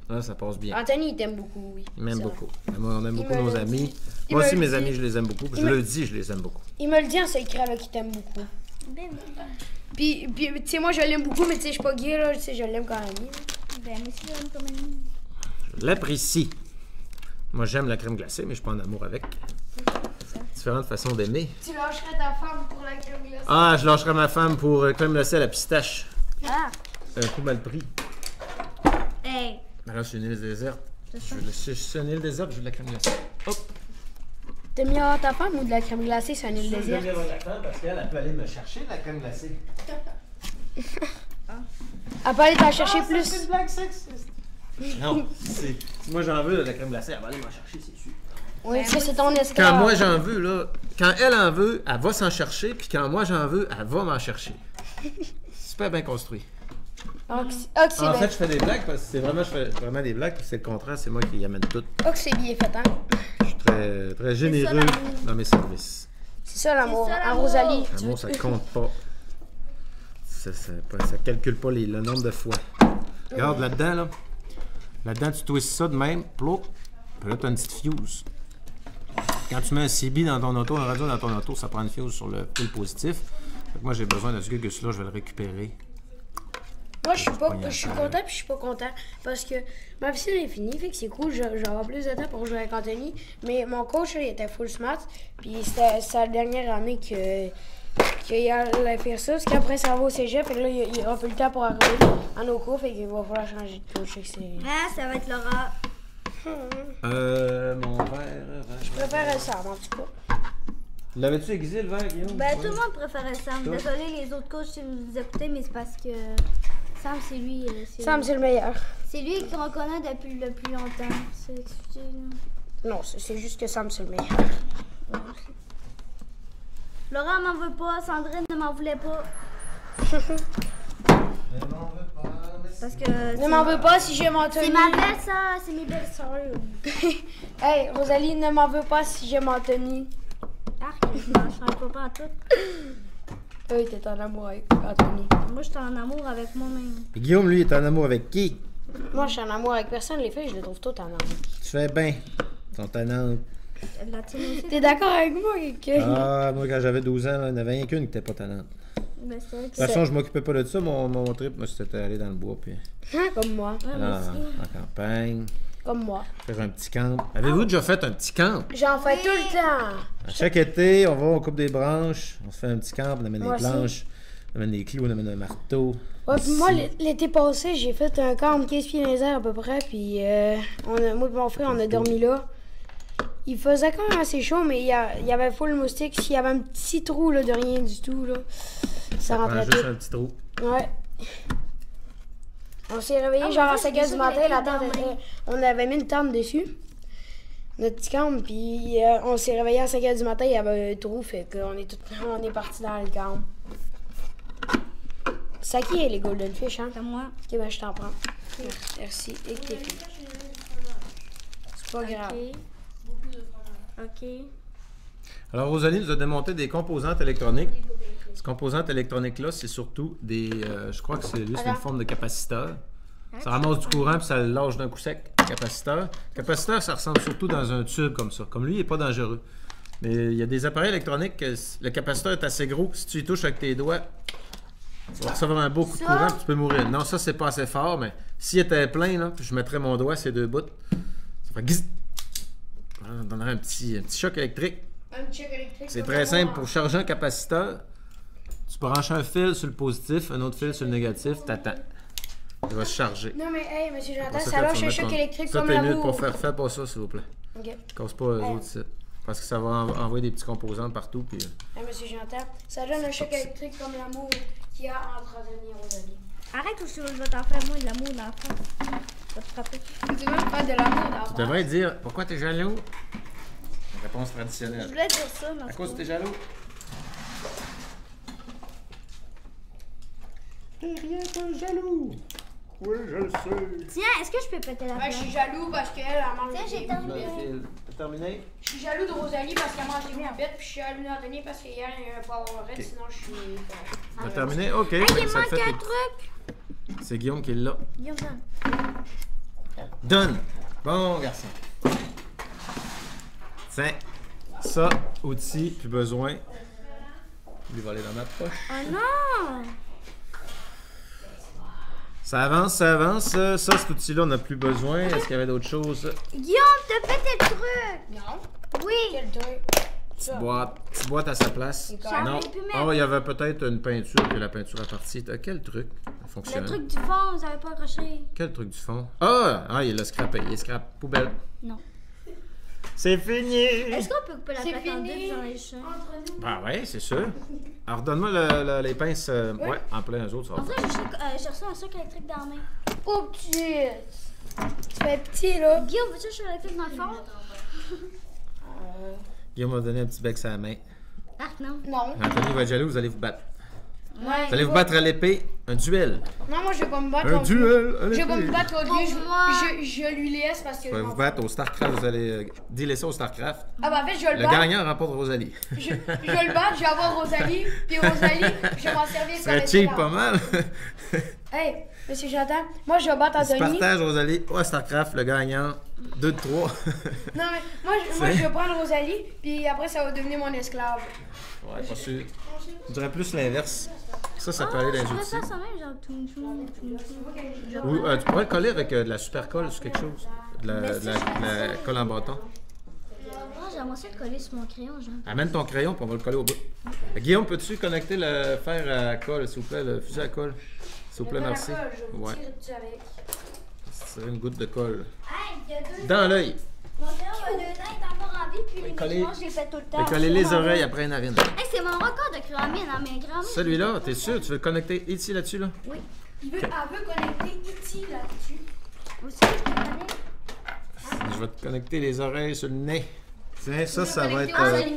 Là, ça passe bien. Anthony, il t'aime beaucoup, oui. Il m'aime C'est vrai. beaucoup. Moi, on aime Il beaucoup me nos le amis. dit. Il Moi me aussi, le mes dit. amis, je les aime beaucoup. Je Il me- le dis, je les aime beaucoup. Il me le dit en secret, là, qu'il t'aime beaucoup. Ben, Puis tu sais, moi, je l'aime beaucoup, mais tu sais, je suis pas gay, là. Tu sais, je l'aime quand même. ben, moi aussi, j'aime comme ami. Je l'apprécie. Moi, j'aime la crème glacée, mais je suis pas en amour avec. Différentes façons d'aimer. Tu lâcherais ta femme pour la crème glacée. Ah, je lâcherai ma femme pour crème glacée à la pistache. Ah, Un coup mal pris. hey. Mais là, c'est une île déserte. C'est une île déserte, je veux de la crème glacée. Hop! T'aimes mieux avoir ta femme ou de la crème glacée sur un île désert? J'aime bien avoir la femme parce qu'elle peut aller me chercher de la crème glacée. Elle peut aller t'en chercher C'est plus. une blague sexiste. Non, si moi j'en veux de la crème glacée, elle va aller m'en chercher, c'est sûr. Oui, ça, c'est ton esclave. Quand moi j'en veux, là, quand elle en veut, elle va s'en chercher, puis quand moi j'en veux, elle va m'en chercher. Super bien construit. En fait, je fais des blagues parce que c'est vraiment, je fais vraiment des blagues, puis c'est le contraire, c'est moi qui y amène tout. c'est bien fait, hein? Je suis très, très généreux dans mes services. C'est ça l'amour. C'est ça, En l'amour. Rosalie. L'amour, ça compte pas. Ça calcule pas le nombre de fois. Regarde là-dedans, là. Là-dedans, tu twists ça de même, plop, puis là, tu as une petite fuse. Quand tu mets un CB dans ton auto, un radio dans ton auto, ça prend une fuse sur le fil positif. Fait que moi, j'ai besoin de ce Gugus-là, je vais le récupérer. Moi, je suis content puis je suis pas content parce que ma piscine est finie, fait que c'est cool, je vais avoir plus de temps pour jouer avec Anthony. Mais mon coach, là, il était full smart, puis c'était la dernière année qu'il allait faire ça, parce qu'après ça va au cégep, et là, il aura plus le temps pour arriver à nos cours, fait qu'il va falloir changer de coach. Ah, ça va être Laura. Mon verre. Je préfère ça, en tout cas. L'avais-tu aiguisé le verre, Guillaume? Ben, tout le monde préférait Sam. Désolé les autres coachs si vous nous écoutez, mais c'est parce que Sam, c'est lui. Sam, c'est le meilleur. C'est lui qu'on connaît depuis le plus longtemps. C'est excusé, là. Non, c'est juste que Sam, c'est le meilleur. Laura m'en veut pas, Sandrine ne m'en voulait pas. Parce que. Ne m'en veux pas si j'aime Anthony. C'est ma belle-sœur, c'est mes belles-sœurs. Hey, Rosalie, ne m'en veux pas si j'aime Anthony. Arc, je ne change pas en tout. Oui, t'es en amour avec Anthony. Moi, je suis en amour avec moi-même. Puis Guillaume, lui, est en amour avec qui? Moi, je suis en amour avec personne. Les filles, je les trouve toutes en amour. Tu fais bien. Ils sont tannantes. La tienne aussi. T'es d'accord avec moi, que... Ah, moi, quand j'avais 12 ans, là, il n'y en avait rien qu'une qui n'était pas tannante. Ben, c'est vrai De que toute façon, je m'occupais pas de ça. Mon trip, moi, c'était aller dans le bois, puis Hein, comme moi. ouais, moi aussi. en campagne, Comme moi. faire un petit camp. Avez-vous déjà fait un petit camp? J'en fais tout le temps. À chaque été, on coupe des branches, on se fait un petit camp, on amène Moi des aussi. planches, on amène des clous, on amène un marteau. Ouais, puis moi, l'été passé, j'ai fait un camp de 15 pieds dans les airs à peu près, puis moi et mon frère, on a dormi là. Il faisait quand même assez chaud, mais il y avait full moustique. S'il y avait un petit trou là, de rien du tout, là, ça On prend rentrait juste tout. un petit trou. Ouais. On s'est réveillé genre à 5h du matin, la tente on avait mis une tente dessus, notre petit camp, puis on s'est réveillé à 5h du matin, il y avait un trou, fait qu'on est parti dans le camp. C'est à qui est les Golden Fish, hein? C'est moi. Ok, ben je t'en prends. Merci. Et que t'es fini. C'est pas grave. Ok. Alors, Rosalie nous a démonté des composantes électroniques. Ces composantes électroniques-là, c'est surtout des... je crois que c'est juste une forme de capaciteur. Ça ramasse du courant puis ça le lâche d'un coup sec. Capaciteur. Capaciteur, ça ressemble surtout dans un tube comme ça. Comme lui, il n'est pas dangereux. Mais il y a des appareils électroniques que le capaciteur est assez gros. Si tu y touches avec tes doigts, tu vas recevoir un beau coup de courant puis tu peux mourir. Non, ça, c'est pas assez fort, mais s'il était plein, là, puis je mettrais mon doigt, ces deux bouts, ça fait gizz. Ça donnerait un petit choc électrique. C'est très simple. Pour charger un capaciteur, tu branches un fil sur le positif, un autre fil sur le négatif, t'attends. Il va se charger. Non mais hey, monsieur Jonathan, Pour ça lâche tu vas un choc mettre électrique ça, comme t'es mieux de l'amour. pas faire pas ça, s'il vous plaît. Ok. Casse pas eux autres sites. Parce que ça va envoyer des petits composants partout. Puis, Hey, monsieur Jonathan, ça donne un choc électrique comme l'amour qu'il y a entre Anthony et Rosalie. Arrête ou je vais t'en faire, moi, de l'amour dans la face. Je vais te frapper. Tu veux me faire de l'amour dans tu devrais dire pourquoi t'es jaloux? Réponse Je traditionnelle. voulais dire ça, mais. À cause que t'es jaloux? T'es rien que jaloux! Oui, je le sais. Tiens, est-ce que je peux péter la Ben, je suis fenêtre? jaloux parce qu'elle a mangé Tiens, j'ai des terminé. boulettes. T'as terminé? Je suis jaloux de Rosalie parce qu'elle mange des boulettes, puis je suis jaloux d'Anthony parce qu'hier il y a un power red, sinon je suis... T'as terminé? Ok. Hey, il Ça te manque fait un tes- truc! C'est Guillaume qui l'a. Guillaume, donne. Donne! Bon garçon. Tiens. Ça, outil, plus besoin. Lui va aller dans ma poche. Oh non! Ça avance, ça avance. Ça, cet outil-là, on n'a plus besoin. Est-ce qu'il y avait d'autres choses? Guillaume, t'as pété le truc! Non. Oui! Quel truc? Petite boîte à sa place. J'en Non. ai pu mettre. Oh, il y avait peut-être une peinture, puis la peinture est partie. Quel truc? Le Fonctionnel. truc du fond, vous avez pas accroché. Quel truc du fond? Ah, il l'a scrappé. Il est scrap. Poubelle. Non. C'est fini! Est-ce qu'on peut couper la C'est plaque en deux fini. dans les chiens? Entre nous. Ben ouais, c'est sûr. Alors, donne-moi les pinces. Ouais, en plein eux autres, ça va En faire. vrai, j'ai cherché un choc électrique dans la main. Oh, petit! Tu fais petit, là. Guillaume, veux-tu que je le clique dans le fond? Guillaume m'a donné un petit bec sur la main. Ah, non. Non. Anthony va être jaloux, vous allez vous battre. Ouais, Vous allez vous battre à l'épée, un duel. Non, moi, je vais pas me battre Un contre lui. duel à Je vais pas me l'épée. battre contre lui. Moi. Je lui laisse parce que. Vous allez vous battre au StarCraft, vous allez délaisser au StarCraft. Ah, bah, en fait, je vais le Le battre. gagnant remporte Rosalie. Je vais le battre, je vais avoir Rosalie. Puis Rosalie, je vais m'en servir C'est un cheat pas mal. Hey, monsieur Jonathan, moi, je vais battre Tu Anthony. partages Rosalie au StarCraft, le gagnant 2 de 3. Non, mais moi, je vais prendre Rosalie. Puis après, ça va devenir mon esclave. Ouais, pas sûr. Je dirais plus l'inverse. Ça peut aller dans les Je vais outils. faire ça même, genre, tout, tout. Ou tu pourrais le coller avec de la super colle sur quelque chose. De la colle en bâton. Moi, j'aimerais ça le coller sur mon crayon, genre. Amène ton crayon puis on va le coller au bout. Guillaume, peux-tu connecter le fer à colle, s'il vous plaît, le fusil à colle? S'il vous plaît, merci. Ouais. C'est une goutte de colle. Hey, il y a deux. Dans l'œil. Mon crayon a 2 ans, il est encore en vie, puis les coller- médicaments, je les fais tout le temps. Coller les oreilles après une narine. Hey, c'est mon record de cramine, hein, mais grand. Celui-là, t'es sûr? Tu veux le connecter ici, là-dessus, là? Oui. Elle veut connecter E.T. là-dessus. Aussi, je connais. Je vais te connecter les oreilles sur le nez. Tiens, ça va être... Ah, être.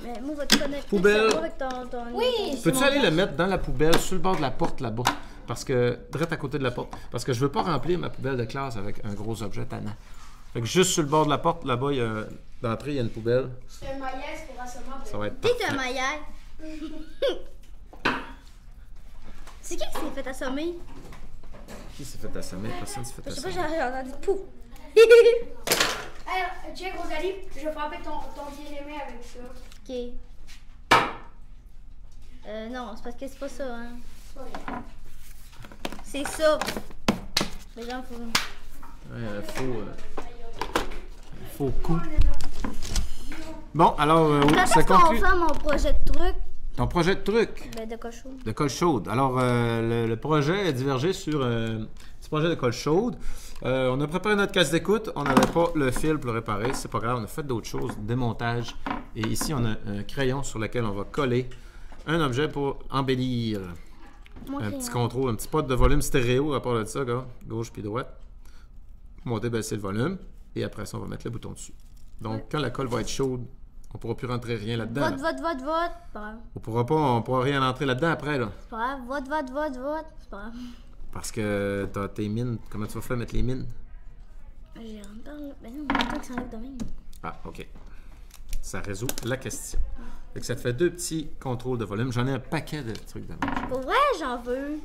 mais moi, va te connecter Poubelle. le cerveau avec ton. Oui, Peux-tu aller le mettre dans la poubelle, sur le bord de la porte, là-bas? Parce que, direct à côté de la porte. Parce que je veux pas remplir ma poubelle de classe avec un gros objet tannant. Fait que juste sur le bord de la porte, là-bas, d'entrée, il y a une poubelle. C'est un maillesse pour assommer. Ça va être T'es parfait. un maillard. C'est qui s'est fait assommer? Qui s'est fait assommer? Personne s'est fait Je sais pas, assommer. j'ai entendu pouf. Hey, check Rosalie, je vais frapper ton bien-aimé avec ça. Ok. Non, c'est parce que c'est pas ça, hein. C'est ça. Les gens font. Ouais, faux coup. Bon, alors, Quand ça est-ce qu'on conclut fait mon projet de truc? ton projet de truc Ben, de cochon. de colle chaude. Alors, le projet a divergé sur un petit projet de colle chaude. On a préparé notre casse d'écoute. On n'avait pas le fil pour le réparer. C'est pas grave, on a fait d'autres choses, démontage. Et ici, on a un crayon sur lequel on va coller un objet pour embellir. Moi, Un petit contrôle, un petit pot de volume stéréo à part de ça, gars. Gauche puis droite. Monter, baisser le volume. Et après ça, on va mettre le bouton dessus. Donc, quand la colle va être chaude, on pourra plus rentrer rien là-dedans. Vote. C'est pas grave. On pourra rien rentrer là-dedans après, là. C'est pas grave. Vote. C'est pas grave. Parce que t'as tes mines. Comment tu vas faire mettre les mines? J'ai encore. Ben non, mon truc s'enlève de même. Ah, OK. Ça résout la question. Fait que ça te fait 2 petits contrôles de volume. J'en ai un paquet de trucs de même. Pour vrai, j'en veux.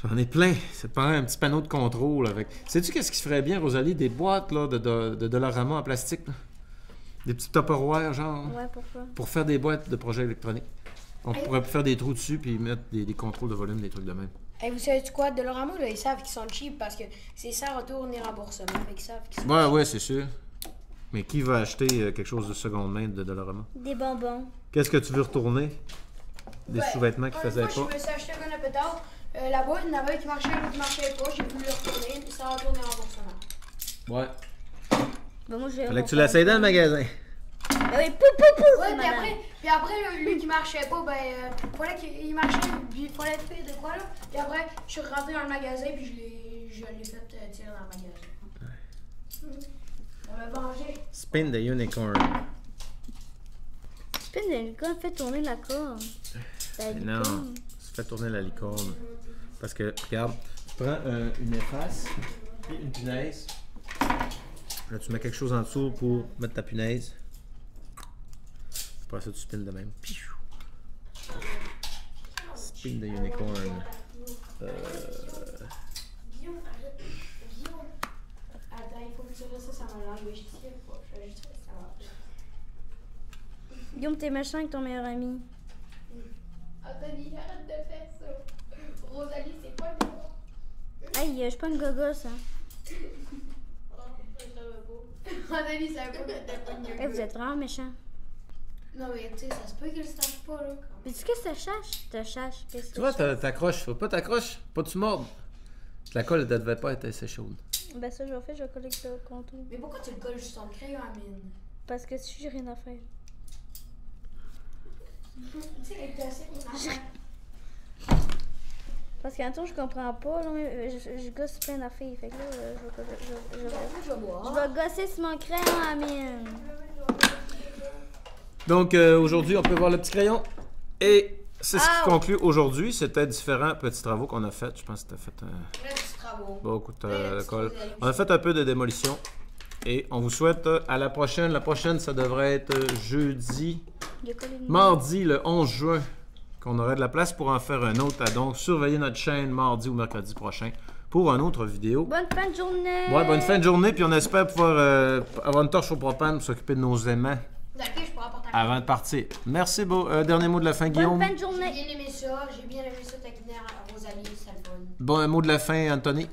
J'en ai plein. C'est pas un petit panneau de contrôle avec. Sais-tu qu'est-ce qui se ferait bien, Rosalie? Des boîtes là, de Dollarama en plastique. Là. Des petits tupperwares, genre. Ouais, pourquoi? Pour faire des boîtes de projets électroniques. On pourrait faire des trous dessus puis mettre des contrôles de volume, des trucs de même. Hey, vous savez quoi? De leur amour, là, ils savent qu'ils sont cheap parce que c'est sans retour ni remboursement. Fait qu'ils savent qu'ils sont Ouais, c'est sûr. Mais qui va acheter quelque chose de seconde main de Dollarama? Des bonbons. Qu'est-ce que tu veux retourner? Des sous-vêtements qui faisaient Une pas? fois, je me suis acheté un gun à pétard. Là-bas, il y en avait qui marchait, l'autre qui marchait pas. J'ai voulu le retourner. Sans retour ni remboursement. Ouais. Ben, moi, je vais. Fallait que tu l'essayes dans le magasin. Ben oui, pouf! Ouais, madame. puis après lui qui marchait pas, ben, fallait qu'il marchait, puis il fallait faire de quoi là. Puis après, je suis rentré dans le magasin, puis je l'ai fait tirer dans le magasin. On l'a vengé. Spin the unicorn. Spin de licorne fait tourner la corde. La Non, licorne. tu fais tourner la licorne. Parce que, regarde, tu prends une efface et une punaise. Là, tu mets quelque chose en dessous pour mettre ta punaise. Après ça, tu spins de même. Piou. Spin the unicorn. Guillaume, arrête. Guillaume. Attends, il faut que tu restes ça ma langue. Je tire pas. Je vais juste faire ça. Guillaume, t'es méchant avec ton meilleur ami. Anthony, arrête de faire ça. Rosalie, c'est pas le moi. Aïe, je suis pas une gogosse, hein. Anthony, ça va pas mettre de poigne. Eh, vous êtes vraiment méchant. Non, mais tu sais, ça se peut qu'elle se tape pas là. Mais tu qu'est-ce que ça cherche? Te cherche. Qu'est-ce que Tu vois, ça cherche? t'accroches. Faut pas t'accroches. Pas tu mordes. La colle, elle devait pas être assez chaude. Ben, ça, je vais faire, je vais coller le contour. Mais pourquoi tu le colles juste ton crayon à mine? Parce que si j'ai rien à faire. Tu sais, avec ta Parce qu'Anton, je comprends pas. Là, mais je gosse plein d'affaires. Fait que là, je vais gosser sur mon crayon à mine. Donc, aujourd'hui, on peut voir le petit crayon. Et c'est ce qui conclut aujourd'hui. C'était différents petits travaux qu'on a fait. Je pense que tu as fait Petits travaux. beaucoup de colle. On a fait un peu de démolition. Et on vous souhaite à la prochaine. La prochaine, ça devrait être jeudi, mardi, le 11 juin, qu'on aurait de la place pour en faire un autre. Donc, surveillez notre chaîne mardi ou mercredi prochain pour une autre vidéo. Bonne fin de journée! Ouais, bonne fin de journée. Puis on espère pouvoir avoir une torche au propane pour s'occuper de nos aimants avant de partir. Merci, dernier mot de la fin, Guillaume. Bonne fin de journée! J'ai bien aimé ça ta guitare à Rosalie, c'est le fun. Bon, un mot de la fin, Anthony.